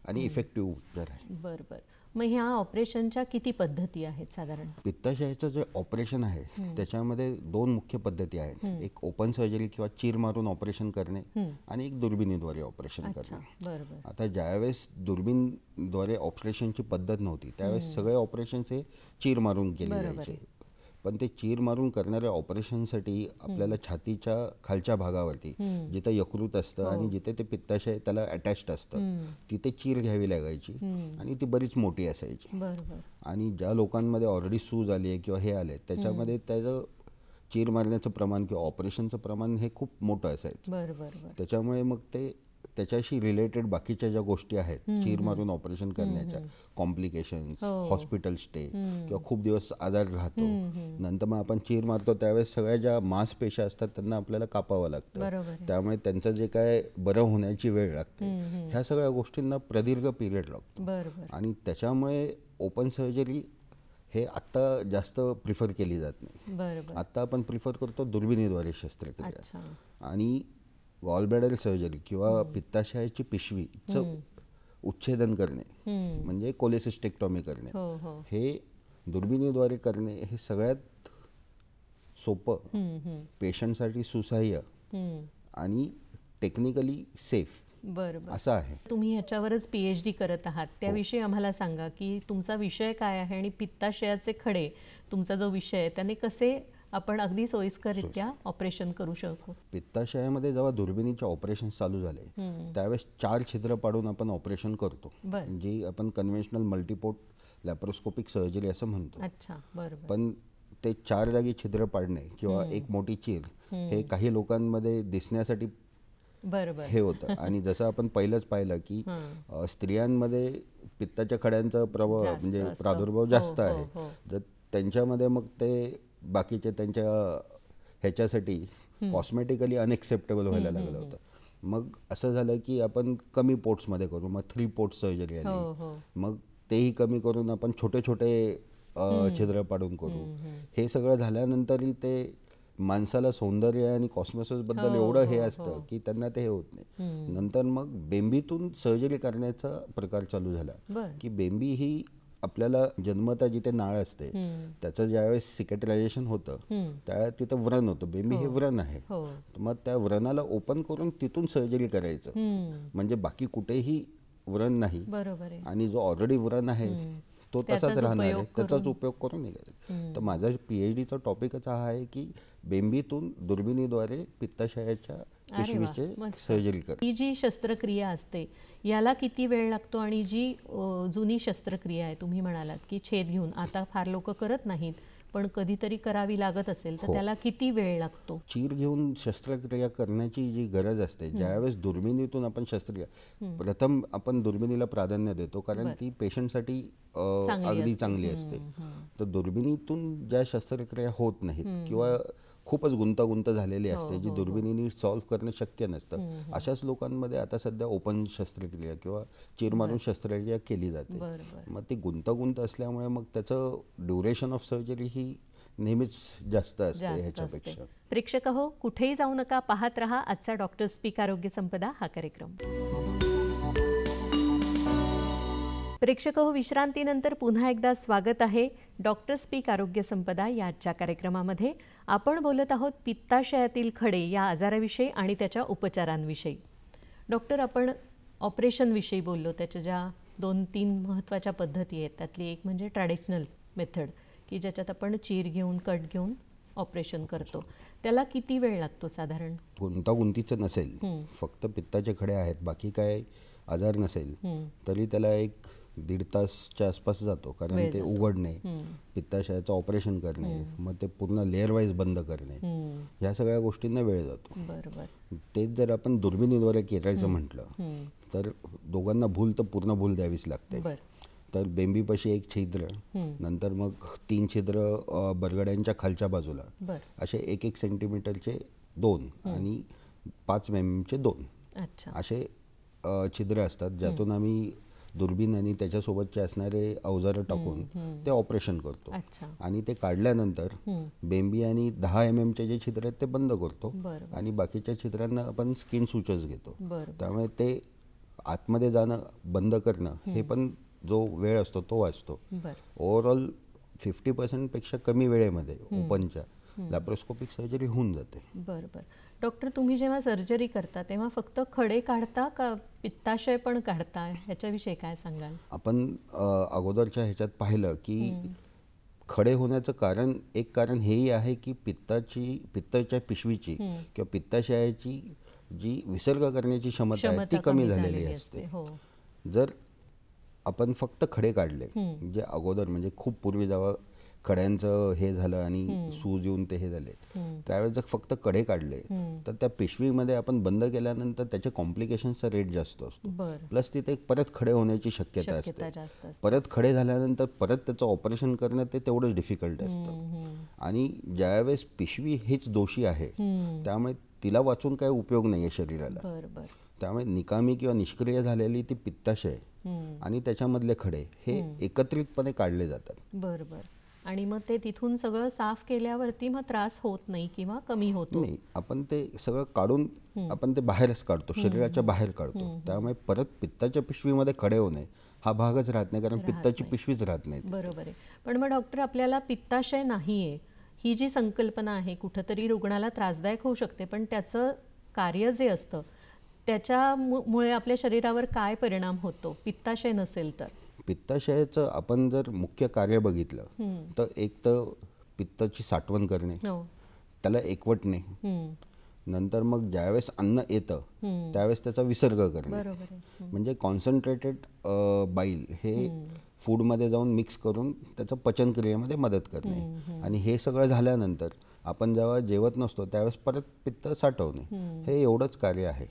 आणि इफेक्टिव्ह उपचार आहे. बरोबर. मग ह्या ऑपरेशनच्या किती पद्धती आहेत साधारण? पित्ताशयाचं जे ऑपरेशन आहे त्याच्यामध्ये 2 मुख्य पद्धती आहेत. एक ओपन सर्जरी किंवा चीर मारून ऑपरेशन करणे आणि एक दुर्बिणीद्वारे ऑपरेशन करणे. आता ज्यावेळेस दुर्बिणद्वारे ऑपरेशनची पद्धत नव्हती त्यावेळेस सगळे ऑपरेशन्स हे चीर मारून केले जायचे. पण ते चीर मारून करणाऱ्या ऑपरेशनसाठी आपल्याला छातीच्या खालच्या भागावरती जिथे यकृत असतं आणि जिथे ते पित्ताशय त्याला अटॅच्ड असतं तिथे चीर घ्यावी लागायची आणि ती बरीच मोठी असायची. आणि ज्या लोकांमध्ये ऑलरेडी सूज आली आहे किंवा हे आले त्याच्यामध्ये त्याचं चीर मारण्याचं प्रमाण किंवा ऑपरेशनचं प्रमाण हे खूप मोठं असायचं. त्याच्यामुळे मग ते त्याच्याशी रिलेटेड बाकीच्या ज्या गोष्टी आहेत चीर मारून ऑपरेशन करण्याच्या, कॉम्प्लिकेशन्स, हॉस्पिटल स्टे किंवा खूप दिवस आजार राहतो, नंतर मग आपण चीर मारतो त्यावेळेस सगळ्या ज्या मांसपेशी असतात त्यांना आपल्याला कापावं लागतं, त्यामुळे त्यांचं जे काय बरं होण्याची वेळ लागते, ह्या सगळ्या गोष्टींना प्रदीर्घ पिरियड लागतो. आणि त्याच्यामुळे ओपन सर्जरी हे आत्ता जास्त प्रिफर केली जात नाही. आत्ता आपण प्रिफर करतो दुर्बिणीद्वारे शस्त्रक्रिया. आणि गॉलब्लॅडर सर्जरी किंवा पित्ताशयाची पिशवीचं उच्छेदन करणे म्हणजे कोलेसिस्टेक्टॉमी करणे, हे दुर्बिणीद्वारे करणे हे सगळ्यात सोपं, पेशंटसाठी सुसह्य आणि टेक्निकली सेफ असं आहे. तुम्ही ह्याच्यावरच PhD करत आहात, त्याविषयी आम्हाला सांगा की तुमचा विषय काय आहे आणि पित्ताशयाचे खडे तुमचा जो विषय आहे त्याने कसे आपण अगदी सोयीस्कररित्या ऑपरेशन करू शकतो. पित्ताशयामध्ये जेव्हा दुर्बिणीचे ऑपरेशन चालू झाले त्यावेळेस 4 छिद्र पाडून आपण ऑपरेशन करतो, जी आपण कन्व्हेन्शनल मल्टीपोर्ट लॅप्रोस्कोपिक सर्जरी असं म्हणतो. पण ते 4 जागी छिद्र पाडणे किंवा एक मोठी चीर हे काही लोकांमध्ये दिसण्यासाठी हे होतं. आणि जसं आपण पहिलंच पाहिलं की स्त्रियांमध्ये पित्ताच्या खड्यांचा प्रभाव म्हणजे प्रादुर्भाव जास्त आहे, तर त्यांच्यामध्ये मग ते बाकीचे त्यांच्या ह्याच्यासाठी कॉस्मेटिकली अनएक्सेप्टेबल व्हायला लागलं होतं. मग असं झालं की आपण कमी पोर्ट्समध्ये करू, मग 3 पोर्ट सर्जरी आली, मग तेही कमी करून आपण छोटे छोटे छिद्र पाडून करू. हे सगळं झाल्यानंतरही ते माणसाला सौंदर्य आणि कॉस्मोसिस बद्दल एवढं हे असतं की त्यांना ते हे होत नाही. नंतर मग बेंबीतून सर्जरी करण्याचा प्रकार चालू झाला की बेंबी ही आपल्याला जन्मता जिथे नाळ असते त्याचं ज्यावेळेस सिकेट्रायझेशन होतं त्यावेळेस तिथं व्रण होतं. बेंबी हे व्रण आहे, मग त्या व्रणाला ओपन करून तिथून सर्जरी करायचं, म्हणजे बाकी कुठेही व्रण नाही आणि जो ऑलरेडी व्रण आहे तो तसाच राहणार आहे, त्याचाच उपयोग करून निघाला. तर माझा PhDचा टॉपिकच हा आहे की बेंबीतून दुर्बिणीद्वारे पित्ताशयाच्या पिशवीचे सर्जरी कर. ही जी शस्त्रक्रिया असते याला किती वेळ लागतो आणि जी जुनी शस्त्रक्रिया आहे तुम्ही म्हणालात की छेद घेऊन आता फार लोक करत नाहीत पण कधीतरी करावी लागत असेल तर त्याला किती वेळ लागतो? चीर घेऊन शस्त्रक्रिया करण्याची जी गरज असते ज्यावेळेस दुर्बिणीतून आपण शस्त्रक्रिया प्रथम आपण दुर्बिणीला प्राधान्य देतो कारण ती पेशंटसाठी अगदी चांगली असते. तर दुर्बिणीतून ज्या शस्त्रक्रिया होत नाहीत किंवा खूपच गुंतागुंत झालेली असते जी दुर्बिणीने सॉल्व्ह करणं शक्य नसतं, अशाच लोकांमध्ये आता सध्या ओपन शस्त्रक्रिया किंवा चीर मारून शस्त्रक्रिया केली जाते. मग ती गुंतागुंत असल्यामुळे मग त्याचं ड्युरेशन ऑफ सर्जरी ही नेहमीच जास्त असते ह्याच्यापेक्षा. प्रेक्षक हो, कुठेही जाऊ नका, पाहत रहा आजचा डॉक्टर स्पीक आरोग्य संपदा हा कार्यक्रम. प्रेक्षक हो, विश्रांतीनंतर पुन्हा एकदा स्वागत आहे डॉक्टर स्पीक आरोग्य संपदा या आजच्या कार्यक्रमामध्ये. आपण बोलत आहोत पित्ताशयातील खडे या आजाराविषयी आणि त्याच्या उपचारांविषयी. डॉक्टर, आपण ऑपरेशनविषयी बोललो, त्याच्या ज्या 2-3 महत्त्वाच्या पद्धती आहेत त्यातली एक म्हणजे ट्रॅडिशनल मेथड की ज्याच्यात आपण चीर घेऊन कट घेऊन ऑपरेशन करतो. त्याला किती वेळ लागतो साधारण? गुंतागुंतीचं नसेल, फक्त पित्ताचे खडे आहेत, बाकी काय आजार नसेल तरी त्याला 1-1.5 तासच्या आसपास जातो, कारण ते उघडणे, पित्ताशयाचं ऑपरेशन करणे, मग ते पूर्ण लेअर वाईज बंद करणे, ह्या सगळ्या गोष्टींना वेळ जातो. तेच जर आपण दुर्बिणीद्वारे करायचं म्हटलं तर दोघांना भूल तर पूर्ण भूल द्यावीच लागते. तर बेंबीपाशी 1 छिद्र, नंतर मग 3 छिद्र बरगड्यांच्या खालच्या बाजूला, असे 1-1 सेंटीमीटरचे 2 आणि 5 mm चे 2 असे छिद्र असतात, ज्यातून आम्ही दुर्बीण आणि त्याच्यासोबतचे असणारे अवजारं टाकून ते ऑपरेशन करतो. आणि ते काढल्यानंतर बेंबी आणि 10 mm चे जे छिद्र आहेत ते बंद करतो आणि बाकीच्या छिद्रांना आपण स्किन सुचर्स घेतो. त्यामुळे ते आतमध्ये जाणं बंद करणं हे पण जो वेळ असतो तो वाचतो. ओव्हरऑल 50% पेक्षा कमी वेळेमध्ये ओपनच्या लॅप्रोस्कोपिक सर्जरी होऊन जाते. बरोबर. डॉक्टर, तुम्ही जेव्हा सर्जरी करता तेव्हा फक्त खडे काढता का पित्ताशय पण काढता, ह्याच्याविषयी काय सांगाल? आपण अगोदरच्या ह्याच्यात पाहिलं की खडे होण्याचं कारण, एक कारण हेही आहे की पित्ताच्या पिशवीची किंवा पित्ताशयाची जी विसर्ग करण्याची क्षमता आहे ती कमी झालेली असते. जर आपण फक्त खडे काढले, जे अगोदर म्हणजे खूप पूर्वी जेव्हा खड्यांचं हे झालं आणि सूज येऊन ते हे झाले, त्यावेळेस जर फक्त खडे काढले तर त्या पिशवीमध्ये आपण बंद केल्यानंतर त्याचे कॉम्प्लिकेशनचा रेट जास्त असतो. प्लस तिथे परत खडे होण्याची शक्यता असते. परत खडे झाल्यानंतर परत त्याचं ऑपरेशन करणं ते तेवढंच डिफिकल्ट असतं. आणि ज्यावेळेस पिशवी हीच दोषी आहे, त्यामुळे तिला वाचून काही उपयोग नाही आहे शरीराला. त्यामुळे निकामी किंवा निष्क्रिय झालेली ती पित्ताशय आणि त्याच्यामधले खडे हे एकत्रितपणे काढले जातात. बरोबर. आणि मग ते तिथून सगळं साफ केल्यावरती मग त्रास होत नाही किंवा कमी होतो नाही. आपण ते सगळं काढून आपण ते बाहेरच काढतो, शरीराच्या बाहेर काढतो. त्यामुळे परत पित्ताच्या पिशवीमध्ये खडे होणे हा भागच राहत नाही, कारण पित्ताची पिशवीच राहत नाही. बरोबर आहे. पण मग डॉक्टर, आपल्याला पित्ताशय नाहीये ही जी संकल्पना आहे कुठंतरी रुग्णाला त्रासदायक होऊ शकते, पण त्याचं कार्य जे असतं त्याच्यामुळे आपल्या शरीरावर काय परिणाम होतो पित्ताशय नसेल तर? पित्ताशयाचं आपण जर मुख्य कार्य बघितलं तर एक तर पित्ताची साठवण करणे, त्याला एकवटणे, नंतर मग ज्यावेळेस अन्न येतं त्यावेळेस त्याचा विसर्ग करणे, म्हणजे कॉन्सन्ट्रेटेड बाईल हे फूडमध्ये जाऊन मिक्स करून त्याचं पचनक्रियेमध्ये मदत करणे. आणि हे सगळं झाल्यानंतर आपण जेव्हा जेवत नसतो त्यावेळेस परत पित्त साठवणे, हे एवढंच कार्य आहे.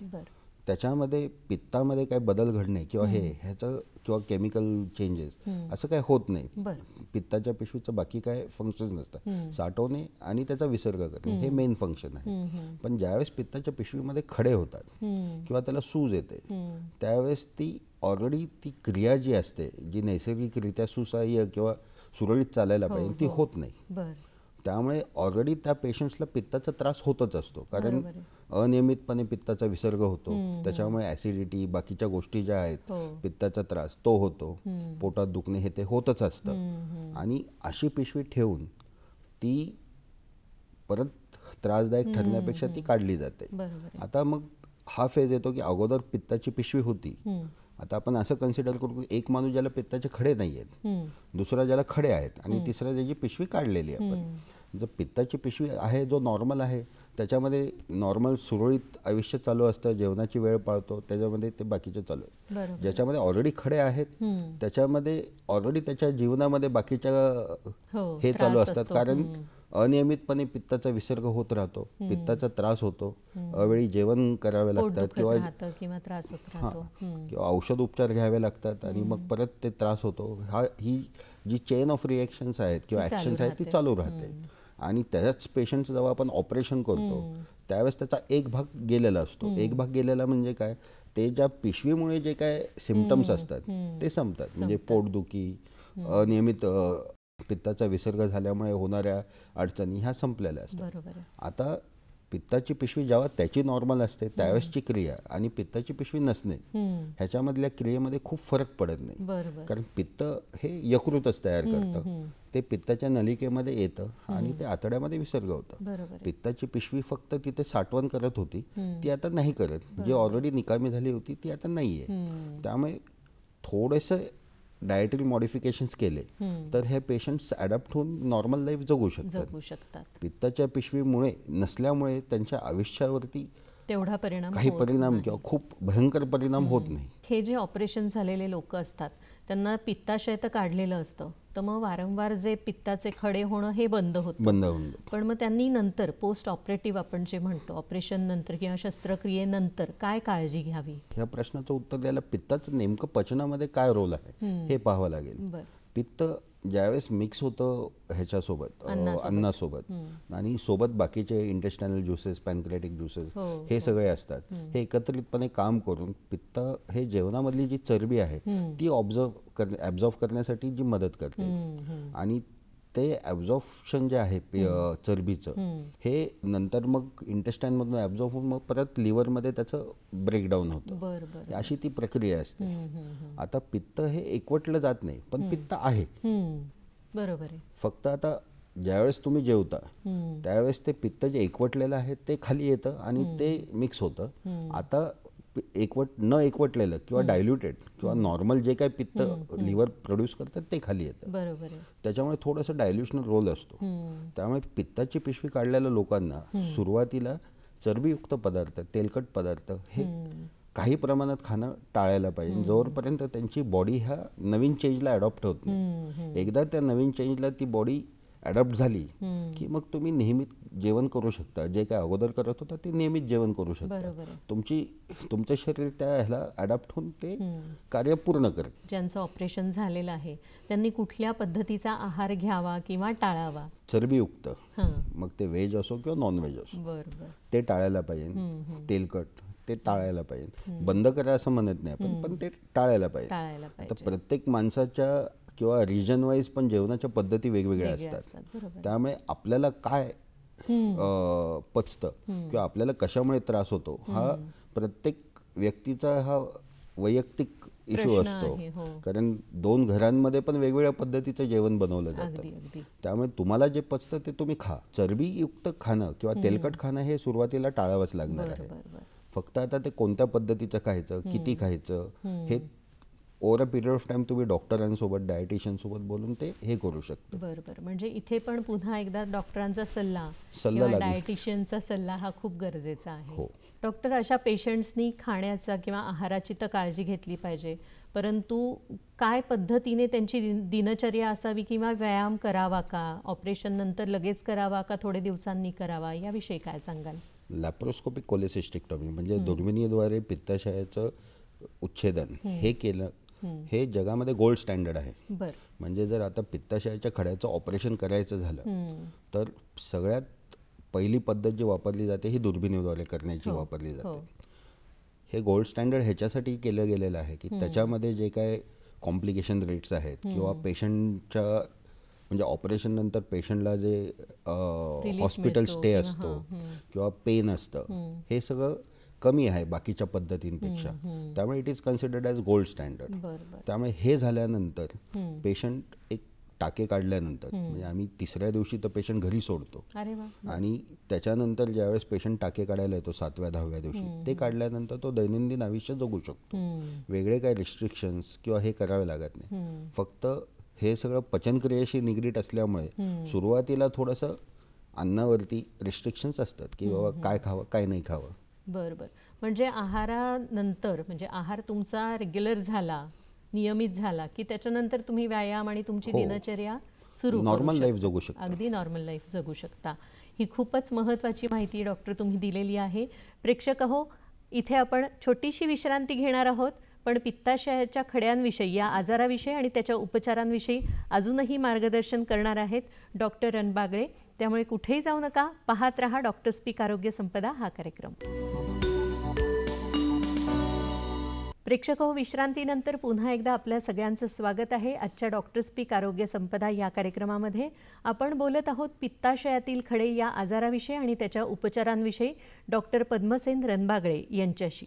त्याच्यामध्ये पित्तामध्ये काही बदल घडणे किंवा ह्याचं किंवा केमिकल चेंजेस असं काही होत नाही. पित्ताच्या पिशवीचं बाकी काय फंक्शन्स नसतात. साठवणे आणि त्याचा विसर्ग करणे हे मेन फंक्शन आहे. पण ज्यावेळेस पित्ताच्या पिशवीमध्ये खडे होतात किंवा त्याला सूज येते, त्यावेळेस ती ऑलरेडी ती क्रिया जी असते, जी नैसर्गिकरित्या सुसह्य किंवा सुरळीत चालायला पाहिजे, ती होत नाही. त्यामुळे ऑलरेडी त्या पेशंट्सला पित्ताचा त्रास होतच असतो, कारण अनियमितपणे पित्ताचा विसर्ग होतो. त्याच्यामुळे ॲसिडिटी, बाकीच्या गोष्टी ज्या आहेत, पित्ताचा त्रास तो होतो, पोटात दुखणे हे ते होतच असतं. आणि अशी पिशवी ठेवून ती परत त्रासदायक ठरण्यापेक्षा ती काढली जाते. आता मग हा फेज येतो की अगोदर पित्ताची पिशवी होती, आता आपण असं कन्सिडर करू की एक माणूस ज्याला पित्ताचे खडे नाही आहेत, दुसरा ज्याला खडे आहेत, आणि तिसरा ज्याची पिशवी काढलेली आहे. आपण जर पित्ताची पिशवी आहे जो नॉर्मल आहे, त्याच्यामध्ये नॉर्मल सुरळीत आयुष्य चालू असतं, जेवणाची वेळ पाळतो, त्याच्यामध्ये ते बाकीचे चालू आहे. ज्याच्यामध्ये ऑलरेडी खडे आहेत त्याच्यामध्ये ऑलरेडी त्याच्या जीवनामध्ये बाकीच्या हे चालू असतात, कारण अनियमितपणे पित्ताचा विसर्ग होत राहतो, पित्ताचा त्रास होतो, अवेळी जेवण करावे लागतात किंवा औषध उपचार घ्यावे लागतात, आणि मग परत ते त्रास होतो. ही जी चेन ऑफ रिएक्शन्स आहेत किंवा ॲक्शन्स आहेत ती चालू राहते. आणि त्याच पेशंट जेव्हा आपण ऑपरेशन करतो त्यावेळेस त्याचा एक भाग गेलेला असतो. एक भाग गेलेला म्हणजे काय, ते ज्या पिशवीमुळे जे काय सिम्पटम्स असतात ते संपतात, म्हणजे पोटदुखी, अनियमित पित्ताचा विसर्ग झाल्यामुळे होणाऱ्या अडचणी ह्या संपलेल्या असतात. आता पित्ताची पिशवी जेव्हा त्याची नॉर्मल असते त्यावेळेसची क्रिया आणि पित्ताची पिशवी नसणे ह्याच्यामधल्या क्रियेमध्ये खूप फरक पडत नाही, कारण पित्त हे यकृतच तयार करतं, ते पित्ताच्या नलिकेमध्ये येतं आणि ते आतड्यामध्ये विसर्ग होतं. पित्ताची पिशवी फक्त तिथे साठवण करत होती, ती आता नाही करत. जी ऑलरेडी निकामी झाली होती ती आता नाही आहे. त्यामुळे थोडंसं डायटरी मॉडिफिकेशन्स केले तर हे पेशंट्स ॲडॅप्ट होऊन नॉर्मल लाईफ जगू शकतात. पित्ताच्या पिशवीमुळे नसल्यामुळे त्यांच्या आयुष्यावरती तेवढा परिणाम काही परिणाम किंवा खूप भयंकर परिणाम होत नाही. हे जे ऑपरेशन झालेले लोक असतात त्यांना पित्ताशय तर काढलेलं असतं, तर मग वारंवार जे पित्ताचे खडे होणं हे बंद होतं. पण मग त्यांनी नंतर पोस्ट ऑपरेटिव्ह आपण जे म्हणतो, ऑपरेशन नंतर किंवा शस्त्रक्रियेनंतर काय काळजी घ्यावी? या प्रश्नाचं उत्तर द्यायला पित्ताचं नेमकं पचनामध्ये काय रोल आहे हे पाहावं लागेल. पित्त ज्यावेळेस मिक्स होतं ह्याच्यासोबत, अन्नासोबत, आणि सोबत बाकीचे इंटेस्टायनल ज्युसेस, पॅनक्रियाटिक ज्युसेस हे सगळे असतात, हे एकत्रितपणे काम करून पित्त हे जेवणामधली जी चरबी आहे ती ॲब्झॉर्ब करण्यासाठी जी मदत करते. आणि ते ॲब्झॉर्प्शन जे आहे चरबीचं हे नंतर मग इंटेस्टाईनमधून ॲब्झॉर्ब होऊन मग परत लिव्हरमध्ये त्याचं ब्रेकडाऊन होतं. अशी ती प्रक्रिया असते. आता पित्त हे एकवटलं जात नाही, पण पित्त आहे. बरोबर आहे. फक्त आता ज्यावेळेस तुम्ही जेवता त्यावेळेस ते पित्त जे एकवटलेलं आहे ते खाली येतं आणि ते मिक्स होतं. आता न एकवटलेलं किंवा डायल्युटेड किंवा नॉर्मल जे काही पित्त लिव्हर प्रोड्यूस करतात ते खाली येतं. बरोबर. त्याच्यामुळे थोडंसं डायल्युशनल रोल असतो. त्यामुळे पित्ताची पिशवी काढलेल्या लोकांना सुरुवातीला चरबीयुक्त पदार्थ, तेलकट पदार्थ हे काही प्रमाणात खाणं टाळायला पाहिजे, जोपर्यंत त्यांची बॉडी ह्या नवीन चेंजला अडॉप्ट होत नाही. एकदा त्या नवीन चेंजला ती बॉडी अडॉप्ट झाली की मग तुम्ही नेहमीच जेवण करू शकता. जे काय अगोदर करत होता ते नेहमीच जेवण करू शकता. तुमचं शरीर त्या ह्याला अडॉप्ट होऊन ते कार्य पूर्ण करते. ज्यांचं ऑपरेशन झालेलं आहे त्यांनी कुठल्या पद्धतीचा आहार घ्यावा किंवा टाळावा? चरबीयुक्त, मग ते व्हेज असो किंवा नॉन व्हेज असो, ते टाळायला पाहिजे. तेलकट ते टाळायला पाहिजे. बंद करा असं म्हणत नाही आपण, पण ते टाळायला पाहिजे. तर प्रत्येक माणसाच्या किंवा रिजन वाईज पण जेवणाच्या पद्धती वेगवेगळ्या असतात. त्यामुळे आपल्याला काय पचतं किंवा आपल्याला कशामुळे त्रास होतो हा प्रत्येक व्यक्तीचा हा वैयक्तिक इश्यू असतो. कारण 2 घरांमध्ये पण वेगवेगळ्या पद्धतीचं जेवण बनवलं जातं. त्यामुळे तुम्हाला जे पचतं ते तुम्ही खा. चरबीयुक्त खाणं किंवा तेलकट खाणं हे सुरुवातीला टाळावंच लागणार आहे. फक्त आता ते कोणत्या पद्धतीचं खायचं, किती खायचं हे over a period of time तुम्ही डॉक्टरांसोबत, डायटिशियनसोबत बोलून ते हे करू शकता. बरोबर. म्हणजे इथे पण पुन्हा एकदा डॉक्टरांचा सल्ला, डायटिशियनचा सल्ला हा खूप गरजेचा आहे. डॉक्टर, अशा पेशंट्सनी खाण्याचा किंवा आहाराची तर काळजी घेतली पाहिजे, परंतु काय पद्धतीने त्यांची दिनचर्या असावी किंवा व्यायाम करावा का? ऑपरेशन नंतर लगेच करावा का थोडे दिवसांनी करावा, याविषयी काय सांगाल? लॅप्रोस्कोपिक कोलेसिस्टेक्टॉमी म्हणजे दुर्बिणीद्वारे पित्ताशयाचं उच्छेदन हे केलं, हे जगामध्ये गोल्ड स्टँडर्ड आहे. म्हणजे जर आता पित्ताशयाच्या खड्याचं ऑपरेशन करायचं झालं तर सगळ्यात पहिली पद्धत जी वापरली जाते ही दुर्बिणीद्वारे करण्याची वापरली जाते. हे गोल्ड स्टँडर्ड ह्याच्यासाठी केलं गेलेलं आहे की त्याच्यामध्ये जे काय कॉम्प्लिकेशन रेट्स आहेत किंवा पेशंटच्या म्हणजे ऑपरेशन नंतर पेशंटला जे हॉस्पिटल स्टे असतो किंवा पेन असतं हे सगळं कमी आहे बाकीच्या पद्धतींपेक्षा. त्यामुळे it is considered as gold standard. त्यामुळे हे झाल्यानंतर पेशंट एक टाके काढल्यानंतर म्हणजे आम्ही 3ऱ्या दिवशी तर पेशंट घरी सोडतो आणि त्याच्यानंतर ज्यावेळेस पेशंट टाके काढायला येतो 7व्या 10व्या दिवशी ते काढल्यानंतर तो दैनंदिन आयुष्य जगू शकतो. वेगळे काही रिस्ट्रिक्शन्स किंवा हे करावे लागत नाही. फक्त हे सगळं पचनक्रियेशी निगडीत असल्यामुळे सुरुवातीला थोडंसं अन्नावरती रिस्ट्रिक्शन्स असतात की बाबा काय खावं काय नाही खावं. बरोबर. म्हणजे आहारानंतर म्हणजे आहार तुमचा रेग्युलर झाला, नियमित झाला की त्याच्यानंतर तुम्ही व्यायाम आणि तुमची दिनचर्या सुरू नॉर्मल लाईफ जगू शकता. अगदी नॉर्मल लाईफ जगू शकता. ही खूपच महत्त्वाची माहिती डॉक्टर तुम्ही दिलेली आहे. प्रेक्षक हो, इथे आपण छोटीशी विश्रांती घेणार आहोत, पण पित्ताशयाच्या खड्यांविषयी, या आजाराविषयी आणि त्याच्या उपचारांविषयी अजूनही मार्गदर्शन करणार आहेत डॉक्टर रणबागळे. त्यामुळे कुठेही जाऊ नका, पाहत रहा डॉक्टर स्पीक आरोग्य संपदा हा कार्यक्रम. प्रेक्षक हो, विश्रांतीनंतर पुन्हा एकदा आपल्या सगळ्यांचं स्वागत आहे. आजच्या डॉक्टर स्पीक आरोग्य संपदा या कार्यक्रमामध्ये आपण बोलत आहोत पित्ताशयातील खडे या आजाराविषयी आणि त्याच्या उपचारांविषयी डॉक्टर पद्मसेन रणबागळे यांच्याशी.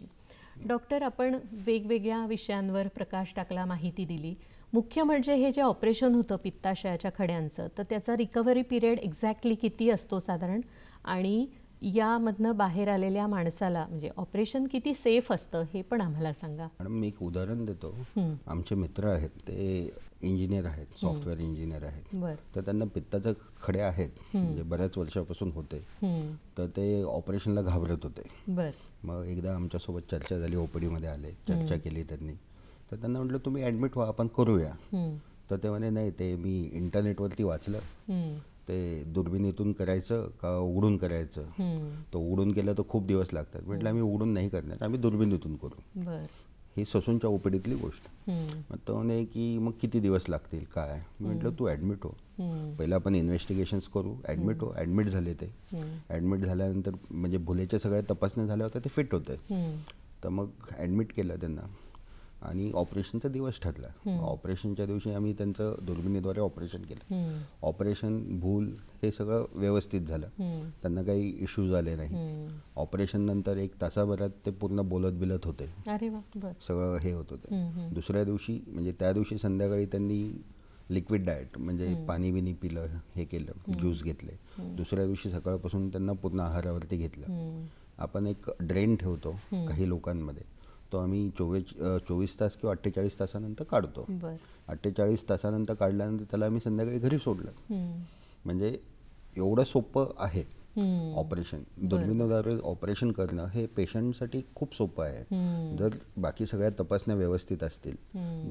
डॉक्टर, आपण वेगवेगळ्या विषयांवर प्रकाश टाकला, माहिती दिली. मुख्य म्हणजे हे जे ऑपरेशन होतं पित्ताशयाच्या खड्यांचं, तर त्याचा रिकव्हरी पिरियड एक्झॅक्टली किती असतो साधारण, आणि यामधनं बाहेर आलेल्या माणसाला म्हणजे ऑपरेशन किती सेफ असतं हे पण आम्हाला सांगा. मॅडम, मी एक उदाहरण देतो. आमचे मित्र आहेत, ते इंजिनियर आहेत, सॉफ्टवेअर इंजिनियर आहेत. तर त्यांना पित्ताचे खडे आहेत, म्हणजे बऱ्याच वर्षापासून होते. तर ते ऑपरेशनला घाबरत होते. मग एकदा आमच्यासोबत चर्चा झाली, ओपीडीमध्ये आले, चर्चा केली त्यांनी. तर त्यांना म्हटलं तुम्ही ॲडमिट व्हा, आपण करूया. तर ते म्हणे नाही, ते मी इंटरनेटवरती वाचलं, ते दुर्बिणीतून करायचं का उघडून करायचं. तर उघडून केलं तर खूप दिवस लागतात. म्हटलं आम्ही उघडून नाही करणार, आम्ही दुर्बिणीतून करू. ही ससूनच्या ओपीडीतली गोष्ट. मग तो म्हणे की मग किती दिवस लागतील काय. म्हटलं तू ॲडमिट हो, पहिला आपण इन्व्हेस्टिगेशन्स करू. ॲडमिट हो. ॲडमिट झाले ते. ॲडमिट झाल्यानंतर म्हणजे भुलेच्या सगळ्या तपासण्या झाल्या होत्या, ते फिट होते. तर मग ॲडमिट केलं त्यांना आणि ऑपरेशनचा दिवस ठरला. ऑपरेशनच्या दिवशी आम्ही त्यांचं दुर्बिणीद्वारे ऑपरेशन केलं. ऑपरेशन भूल हे सगळं व्यवस्थित झालं, त्यांना काही इश्यूज आले नाही. ऑपरेशन नंतर 1 तासाभरात ते पूर्ण बोलत बिलत होते, सगळं हे होत होते. दुसऱ्या दिवशी म्हणजे त्या दिवशी संध्याकाळी त्यांनी लिक्विड डाएट म्हणजे पाणी बिनी पिलं, हे केलं, ज्यूस घेतले. दुसऱ्या दिवशी सकाळपासून त्यांना पूर्ण आहारावरती घेतलं. आपण एक ड्रेन ठेवतो काही लोकांमध्ये, तो आम्ही 24 तास किंवा 48 तासानंतर काढतो. 48 तासानंतर काढल्यानंतर त्याला आम्ही संध्याकाळी घरी सोडलं. म्हणजे एवढं सोपं आहे ऑपरेशन. दुर्बिणीद्वारे ऑपरेशन करणं हे पेशंटसाठी खूप सोपं आहे. जर बाकी सगळ्या तपासण्या व्यवस्थित असतील,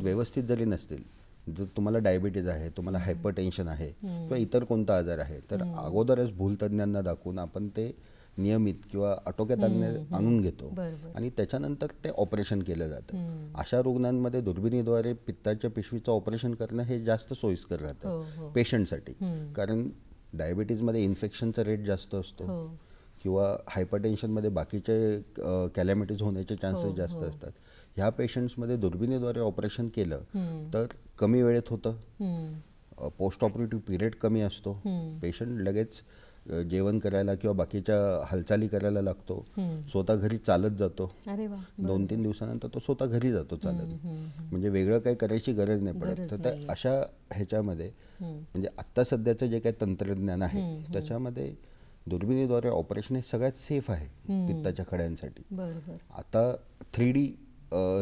व्यवस्थित जरी नसतील, जर तुम्हाला डायबिटीज आहे, तुम्हाला हायपरटेन्शन आहे किंवा इतर कोणता आजार आहे, तर अगोदरच भूलतज्ञांना दाखवून आपण ते नियमित किंवा आटोक्यात आणून घेतो आणि त्याच्यानंतर ते ऑपरेशन केलं जातं. अशा रुग्णांमध्ये दुर्बिणीद्वारे पित्ताच्या पिशवीचं ऑपरेशन करणं हे जास्त सोयीस्कर राहतं पेशंटसाठी. कारण डायबिटीजमध्ये इन्फेक्शनचा रेट जास्त असतो किंवा हायपरटेन्शनमध्ये बाकीचे कॅलॅमिटीज होण्याचे चान्सेस जास्त असतात. ह्या पेशंट्समध्ये दुर्बिणीद्वारे ऑपरेशन केलं तर कमी वेळेत होतं, पोस्ट ऑपरेटिव्ह पिरियड कमी असतो, पेशंट लगेच जेवण करायला किंवा बाकीच्या हालचाली करायला लागतो, स्वतः घरी चालत जातो. 2-3 दिवसानंतर तो स्वतः घरी जातो चालत. म्हणजे वेगळं काही करायची गरज नाही पडत. तर अशा ह्याच्यामध्ये म्हणजे आत्ता सध्याचं जे काही तंत्रज्ञान आहे त्याच्यामध्ये दुर्बिणीद्वारे ऑपरेशन हे सगळ्यात सेफ आहे पित्ताच्या खड्यांसाठी. आता 3D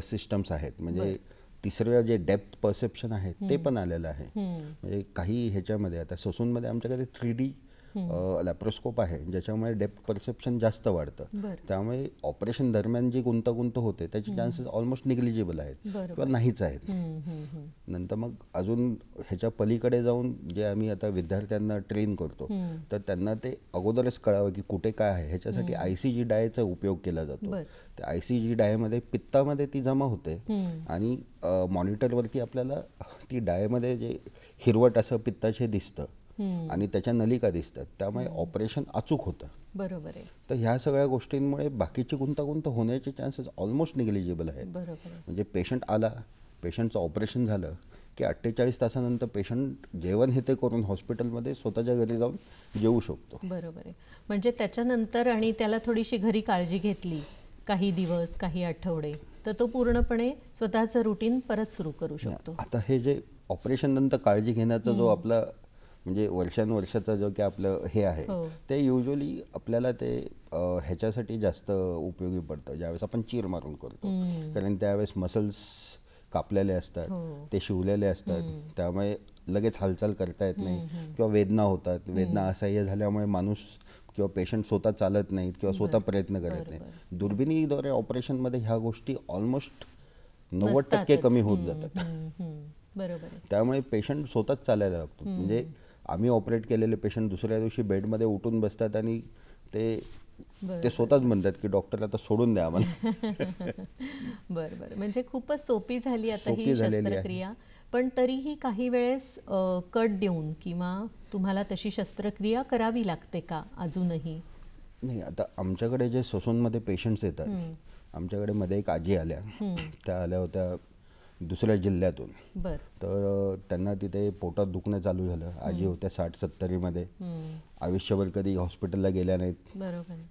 सिस्टम्स आहेत, म्हणजे तिसरं जे डेप्थ परसेप्शन आहे ते पण आलेलं आहे. म्हणजे काही ह्याच्यामध्ये आता ससूनमध्ये आमच्याकडे 3D लॅप्रोस्कोप आहे ज्याच्यामुळे डेप्थ परसेप्शन जास्त वाढतं. त्यामुळे ऑपरेशन दरम्यान जी गुंतागुंत होते त्याचे चान्सेस ऑलमोस्ट निग्लिजिबल आहेत किंवा नाहीच आहेत. नंतर मग अजून ह्याच्या पलीकडे जाऊन जे आम्ही आता विद्यार्थ्यांना ट्रेन करतो तर त्यांना ते अगोदरच कळावं की कुठे काय आहे. ह्याच्यासाठी ICG डायचा उपयोग केला जातो. त्या ICG डायमध्ये पित्तामध्ये ती जमा होते आणि मॉनिटरवरती आपल्याला ती डायमध्ये जे हिरवट असं पित्ताचे दिसतं आणि त्याच्या नलिका दिसतात, त्यामुळे ऑपरेशन अचूक होतं. बरोबर आहे. तर ह्या सगळ्या गोष्टींमुळे बाकीची गुंतागुंत होण्याचे चान्सेस ऑलमोस्ट निग्लिजिबल आहेत. म्हणजे पेशंट आला, पेशंटचं ऑपरेशन झालं की 48 तासानंतर पेशंट जेवण हे ते करून हॉस्पिटलमध्ये स्वतःच्या घरी जाऊन जेवू शकतो. बरोबर आहे. म्हणजे त्याच्यानंतर आणि त्याला थोडीशी घरी काळजी घेतली काही दिवस, काही आठवडे, तर तो पूर्णपणे स्वतःचं रुटीन परत सुरू करू शकतो. आता हे जे ऑपरेशन नंतर काळजी घेण्याचा जो आपला म्हणजे वर्षानुवर्षाचा जो की आपलं हे आहे ते युजली आपल्याला ते ह्याच्यासाठी जास्त उपयोगी पडतं ज्यावेळेस आपण चीर मारून करतो. कारण त्यावेळेस मसल्स कापलेले असतात, ते शिवलेले असतात, त्यामुळे लगेच हालचाल करता येत नाही किंवा वेदना होतात. वेदना असह्य झाल्यामुळे माणूस किंवा पेशंट स्वतः चालत नाहीत किंवा स्वतः प्रयत्न करत नाही. दुर्बिणीद्वारे ऑपरेशनमध्ये ह्या गोष्टी ऑलमोस्ट 90% कमी होत जातात. बरोबर. त्यामुळे पेशंट स्वतःच चालायला लागतो. म्हणजे आम्ही ऑपरेट केलेले पेशंट दुसऱ्या दिवशी बेडमध्ये उठून बसतात आणि ते स्वतःच म्हणतात की डॉक्टर आता सोडून द्या आम्हाला. बरोबर. म्हणजे खूपच सोपी झाली आता ही शस्त्रक्रिया. पण तरीही काही वेळेस कट देऊन किंवा तुम्हाला तशी शस्त्रक्रिया करावी लागते का अजूनही? नाही, आता आमच्याकडे जे ससूनमध्ये पेशंट्स येतात, आमच्याकडे मध्ये एक आजी आल्या, त्या आल्या होत्या दुसऱ्या जिल्ह्यातून. तर त्यांना तिथे पोटात दुखणं चालू झालं. आजी होत्या 60-70मध्ये, आयुष्यभर कधी हॉस्पिटलला गेल्या नाहीत.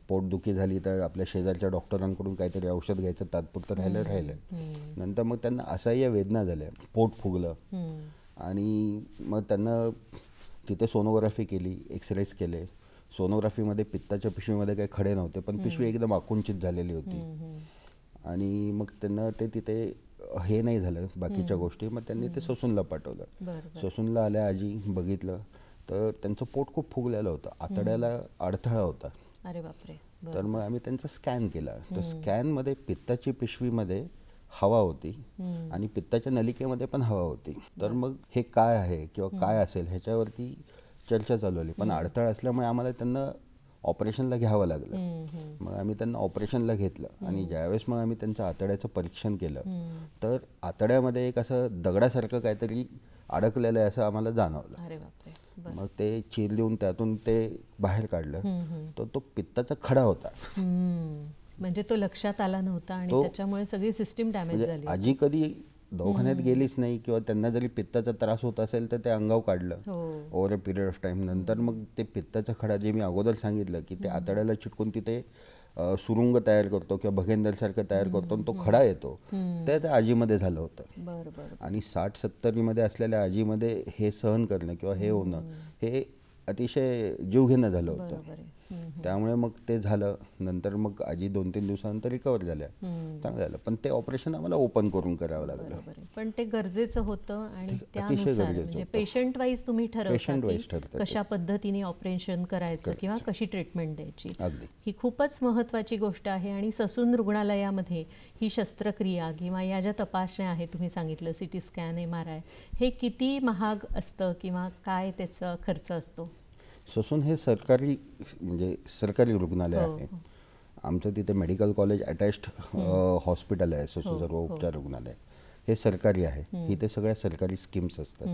पोटदुखी झाली तर आपल्या शेजारच्या डॉक्टरांकडून काहीतरी औषध घ्यायचं तात्पुरतं राहिलं. नंतर मग त्यांना असह्य वेदना झाल्या, पोट फुगलं आणि मग त्यांना तिथे सोनोग्राफी केली, एक्सरेज केले. सोनोग्राफीमध्ये पित्ताच्या पिशवीमध्ये काही खडे नव्हते, पण पिशवी एकदम आकुंचित झालेली होती आणि मग त्यांना ते तिथे हे नाही झालं बाकीच्या गोष्टी. मग त्यांनी ते ससूनला पाठवलं. ससूनला आल्या, आजी बघितलं तर त्यांचं पोट खूप फुगलेलं होतं, आतड्याला अडथळा होता. अरे बापरे. तर मग आम्ही त्यांचा स्कॅन केला. तर स्कॅनमध्ये पित्ताची पिशवीमध्ये हवा होती आणि पित्ताच्या नलिकेमध्ये पण हवा होती. तर मग हे काय आहे किंवा काय असेल ह्याच्यावरती चर्चा चालवली. पण अडथळा असल्यामुळे आम्हाला त्यांना ऑपरेशनला घ्यावं लागलं. मग आम्ही त्यांना ऑपरेशनला घेतलं आणि ज्यावेळेस मग आम्ही त्यांचं आतड्याचं परीक्षण केलं तर आतड्यामध्ये एक असं दगडासारखं काहीतरी अडकलेलं आहे असं आम्हाला जाणवलं. मग ते चीर देऊन त्यातून ते बाहेर काढलं तर तो पित्ताचा खडा होता. म्हणजे तो लक्षात आला नव्हता आणि त्याच्यामुळे सगळी सिस्टीम डॅमेज झाली. आजी कधी दवाखान्यात गेलीच नाही किंवा त्यांना जरी पित्ताचा त्रास होत असेल तर ते अंगावर काढलं over a period of time. नंतर मग ते पित्ताचा खडा जे मी अगोदर सांगितलं की ते आतड्याला चिटकून तिथे सुरुंग तयार करतो किंवा भगेंदरसारखं तयार करतो आणि तो खडा येतो, ते त्या आजीमध्ये झालं होतं. आणि 60-70मध्ये असलेल्या आजीमध्ये हे सहन करणं किंवा हे होणं हे अतिशय जीवघेणं झालं होतं. त्यामुळे मग ते झालं. नंतर मग आजी 2-3 दिवसानंतर रिकवर झाल्या, चांगलं झालं. पण ते ऑपरेशन आम्हाला ओपन करून करावं लागलं. पण ते गरजेचं होतं आणि त्यानुसार म्हणजे पेशंट वाईज तुम्ही ठरवता कशा पद्धतीने ऑपरेशन करायचं किंवा कशी ट्रीटमेंट द्यायची. ही खूपच महत्त्वाची गोष्ट आहे. आणि ससून रुग्णालयामध्ये ही शस्त्रक्रिया किंवा या ज्या तपासण्या आहेत, तुम्ही सांगितलं CT स्कॅन, MRI, हे किती महाग असतं किंवा काय त्याचा खर्च असतो? ससून हे सरकारी म्हणजे सरकारी रुग्णालय आहे. आमचं तिथे मेडिकल कॉलेज अटॅच्ड हॉस्पिटल आहे. ससून सर्व उपचार रुग्णालय हे सरकारी आहे. इथे सगळ्या सरकारी स्कीम्स असतात.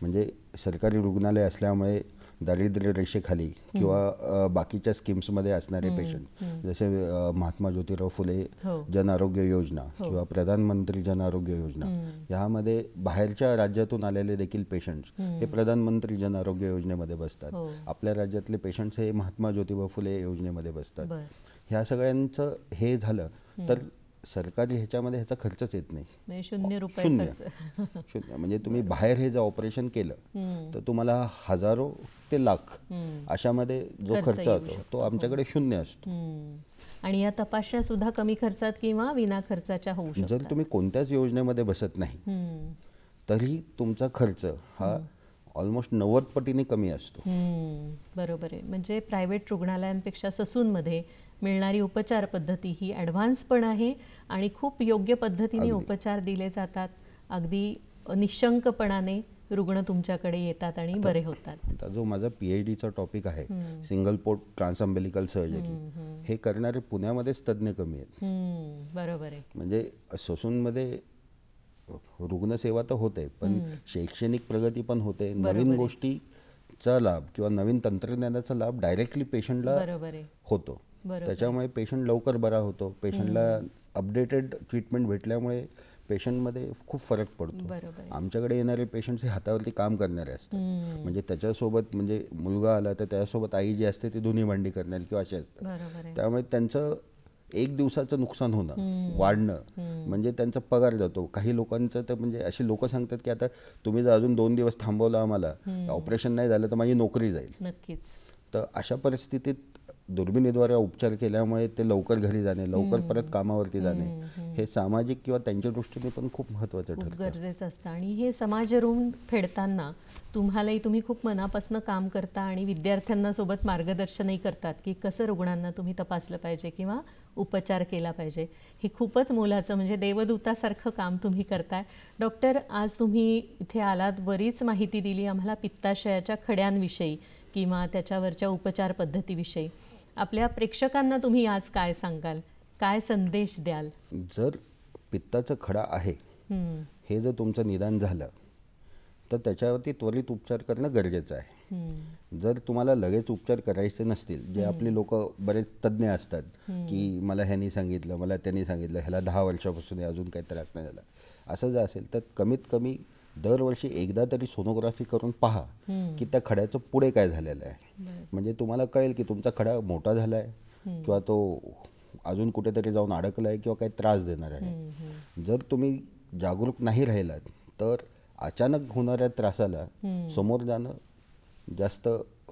म्हणजे सरकारी रुग्णालय असल्यामुळे दारिद्र्य रेषेखाली किंवा बाकीच्या स्कीम्समध्ये असणारे पेशंट, जसे महात्मा ज्योतिराव फुले जन आरोग्य योजना किंवा प्रधानमंत्री जन आरोग्य योजना, यामध्ये बाहेरच्या राज्यातून आलेले देखील पेशंट्स हे प्रधानमंत्री जन आरोग्य योजनेमध्ये बसतात. आपल्या राज्यातले पेशंट्स हे महात्मा ज्योतिबा फुले योजनेमध्ये बसतात. ह्या सगळ्यांचं हे झालं तर सरकारी ह्याच्यामध्ये ह्याचा खर्चच येत नाही. शून्य. म्हणजे तुम्ही बाहेर हे जर ऑपरेशन केलं तर तुम्हाला हजारो ते लाख अशामध्ये जो खर्च होतो तो आमच्याकडे शून्य असतो. आणि या तपासण्या सुद्धा कमी खर्चात किंवा विना खर्चाच्या होऊ शकतात. जर तुम्ही कोणत्याच योजनेमध्ये बसत नाही तरी तुमचा खर्च हा ऑलमोस्ट 90 पटीने कमी असतो. बरोबर आहे. म्हणजे प्रायव्हेट रुग्णालयांपेक्षा ससूनमध्ये मिळणारी उपचार पद्धती ही ॲडव्हान्स पण आहे आणि खूप योग्य पद्धतीने उपचार दिले जातात. अगदी निशंकपणाने रुग्ण तुमच्याकडे येतात आणि बरे होतात. आता जो माझा PhDचा टॉपिक आहे सिंगल पोर्ट ट्रान्सअम्बिलिकल सर्जरी, हे करणारे पुण्यामध्येच तज्ज्ञ कमी आहेत. बरोबर आहे. म्हणजे ससूनमध्ये रुग्णसेवा तर होते पण शैक्षणिक प्रगती पण होते. नवीन गोष्टीचा लाभ किंवा नवीन तंत्रज्ञानाचा लाभ डायरेक्टली पेशंटला होतो. त्याच्यामुळे पेशंट लवकर बरा होतो. पेशंटला अपडेटेड ट्रीटमेंट भेटल्यामुळे पेशंटमध्ये खूप फरक पडतो. आमच्याकडे येणारे पेशंट्स हे हातावरती काम करणारे असतात. म्हणजे त्याच्यासोबत म्हणजे मुलगा आला तर त्याच्यासोबत आई जी असते ती धुणी भांडी करणारी किंवा असे असतात. त्यामुळे त्यांचं एक दिवसाचं नुकसान होणं, वाढणं म्हणजे त्यांचा पगार जातो. काही लोकांचं तर म्हणजे अशी लोक सांगतात की आता तुम्ही जर अजून 2 दिवस थांबवलं आम्हाला, ऑपरेशन नाही झालं तर माझी नोकरी जाईल. नक्कीच. तर अशा परिस्थितीत दुर्बिणीद्वारे उपचार केल्यामुळे ते लवकर घरी जाणे, लवकर परत कामावरती जाणे हे सामाजिक किंवा त्यांच्या दृष्टीने पण खूप महत्त्वाचं ठरतं, गरजेचं असतं. आणि हे समाज ऋण फेडताना तुम्ही खूप मनापासून काम करता आणि विद्यार्थ्यांना सोबत मार्गदर्शनही करतात की कसं रुग्णांना तुम्ही तपासलं पाहिजे किंवा उपचार केला पाहिजे. हे खूपच मोलाचं म्हणजे देवदूतासारखं काम तुम्ही करताय. डॉक्टर, आज तुम्ही इथे आलात, बरीच माहिती दिली आम्हाला पित्ताशयाच्या खड्यांविषयी किंवा त्याच्यावरच्या उपचार पद्धतीविषयी. आपल्या प्रेक्षकांना तुम्ही आज काय सांगाल, काय संदेश द्याल? जर पित्ताचा खडा आहे हे जर तुमचं निदान झालं तर त्याच्यावरती त्वरित उपचार करणं गरजेचं आहे. जर तुम्हाला लगेच उपचार करायचे नसतील, जे आपले लोक बरेच तज्ज्ञ असतात की मला ह्यानी सांगितलं, मला त्यांनी सांगितलं, ह्याला 10 वर्षापासून अजून काही त्रास नाही झाला, असं जर असेल तर कमीत कमी दरवर्षी एकदा तरी सोनोग्राफी करून पहा की त्या खड्याचं पुढे काय झालेलं आहे. म्हणजे तुम्हाला कळेल की तुमचा खडा मोठा झाला आहे किंवा तो अजून कुठेतरी जाऊन अडकला आहे किंवा काही त्रास देणार आहे. जर तुम्ही जागरूक नाही राहिलात तर अचानक होणाऱ्या त्रासाला समोर जाणं जास्त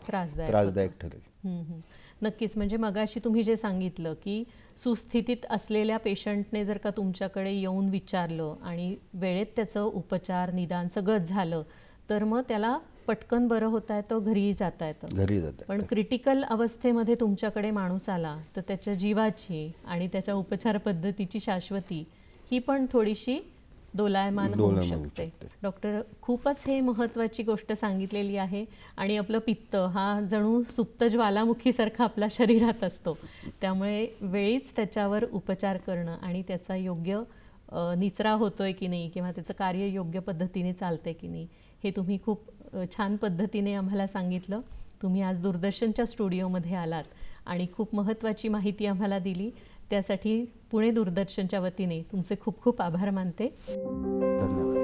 त्रासदायक ठरेल. नक्कीच. म्हणजे मगाशी तुम्ही जे सांगितलं की सुस्थितीत असलेल्या पेशंटने जर का तुमच्याकडे येऊन विचारलं आणि वेळेत त्याचं उपचार निदान सगळंच झालं तर मग त्याला पटकन बरं होता येतं, घरी जाता येतं. पण क्रिटिकल अवस्थेमध्ये तुमच्याकडे माणूस आला तर त्याच्या जीवाची आणि त्याच्या उपचार पद्धतीची शाश्वती ही पण थोडीशी दोलायमान होऊ शकते. डॉक्टर, खूपच हे महत्त्वाची गोष्ट सांगितलेली आहे. आणि आपलं पित्त हा जणू सुप्त ज्वालामुखीसारखा आपल्या शरीरात असतो, त्यामुळे वेळीच त्याच्यावर उपचार करणं आणि त्याचा योग्य निचरा होतोय की नाही किंवा त्याचं कार्य योग्य पद्धतीने चालतंय की नाही हे तुम्ही खूप छान पद्धतीने आम्हाला सांगितलं. तुम्ही आज दूरदर्शनच्या स्टुडिओमध्ये आलात आणि खूप महत्त्वाची माहिती आम्हाला दिली. त्यासाठी पुणे दूरदर्शनच्या वतीने तुमचे खूप खूप आभार मानते. धन्यवाद.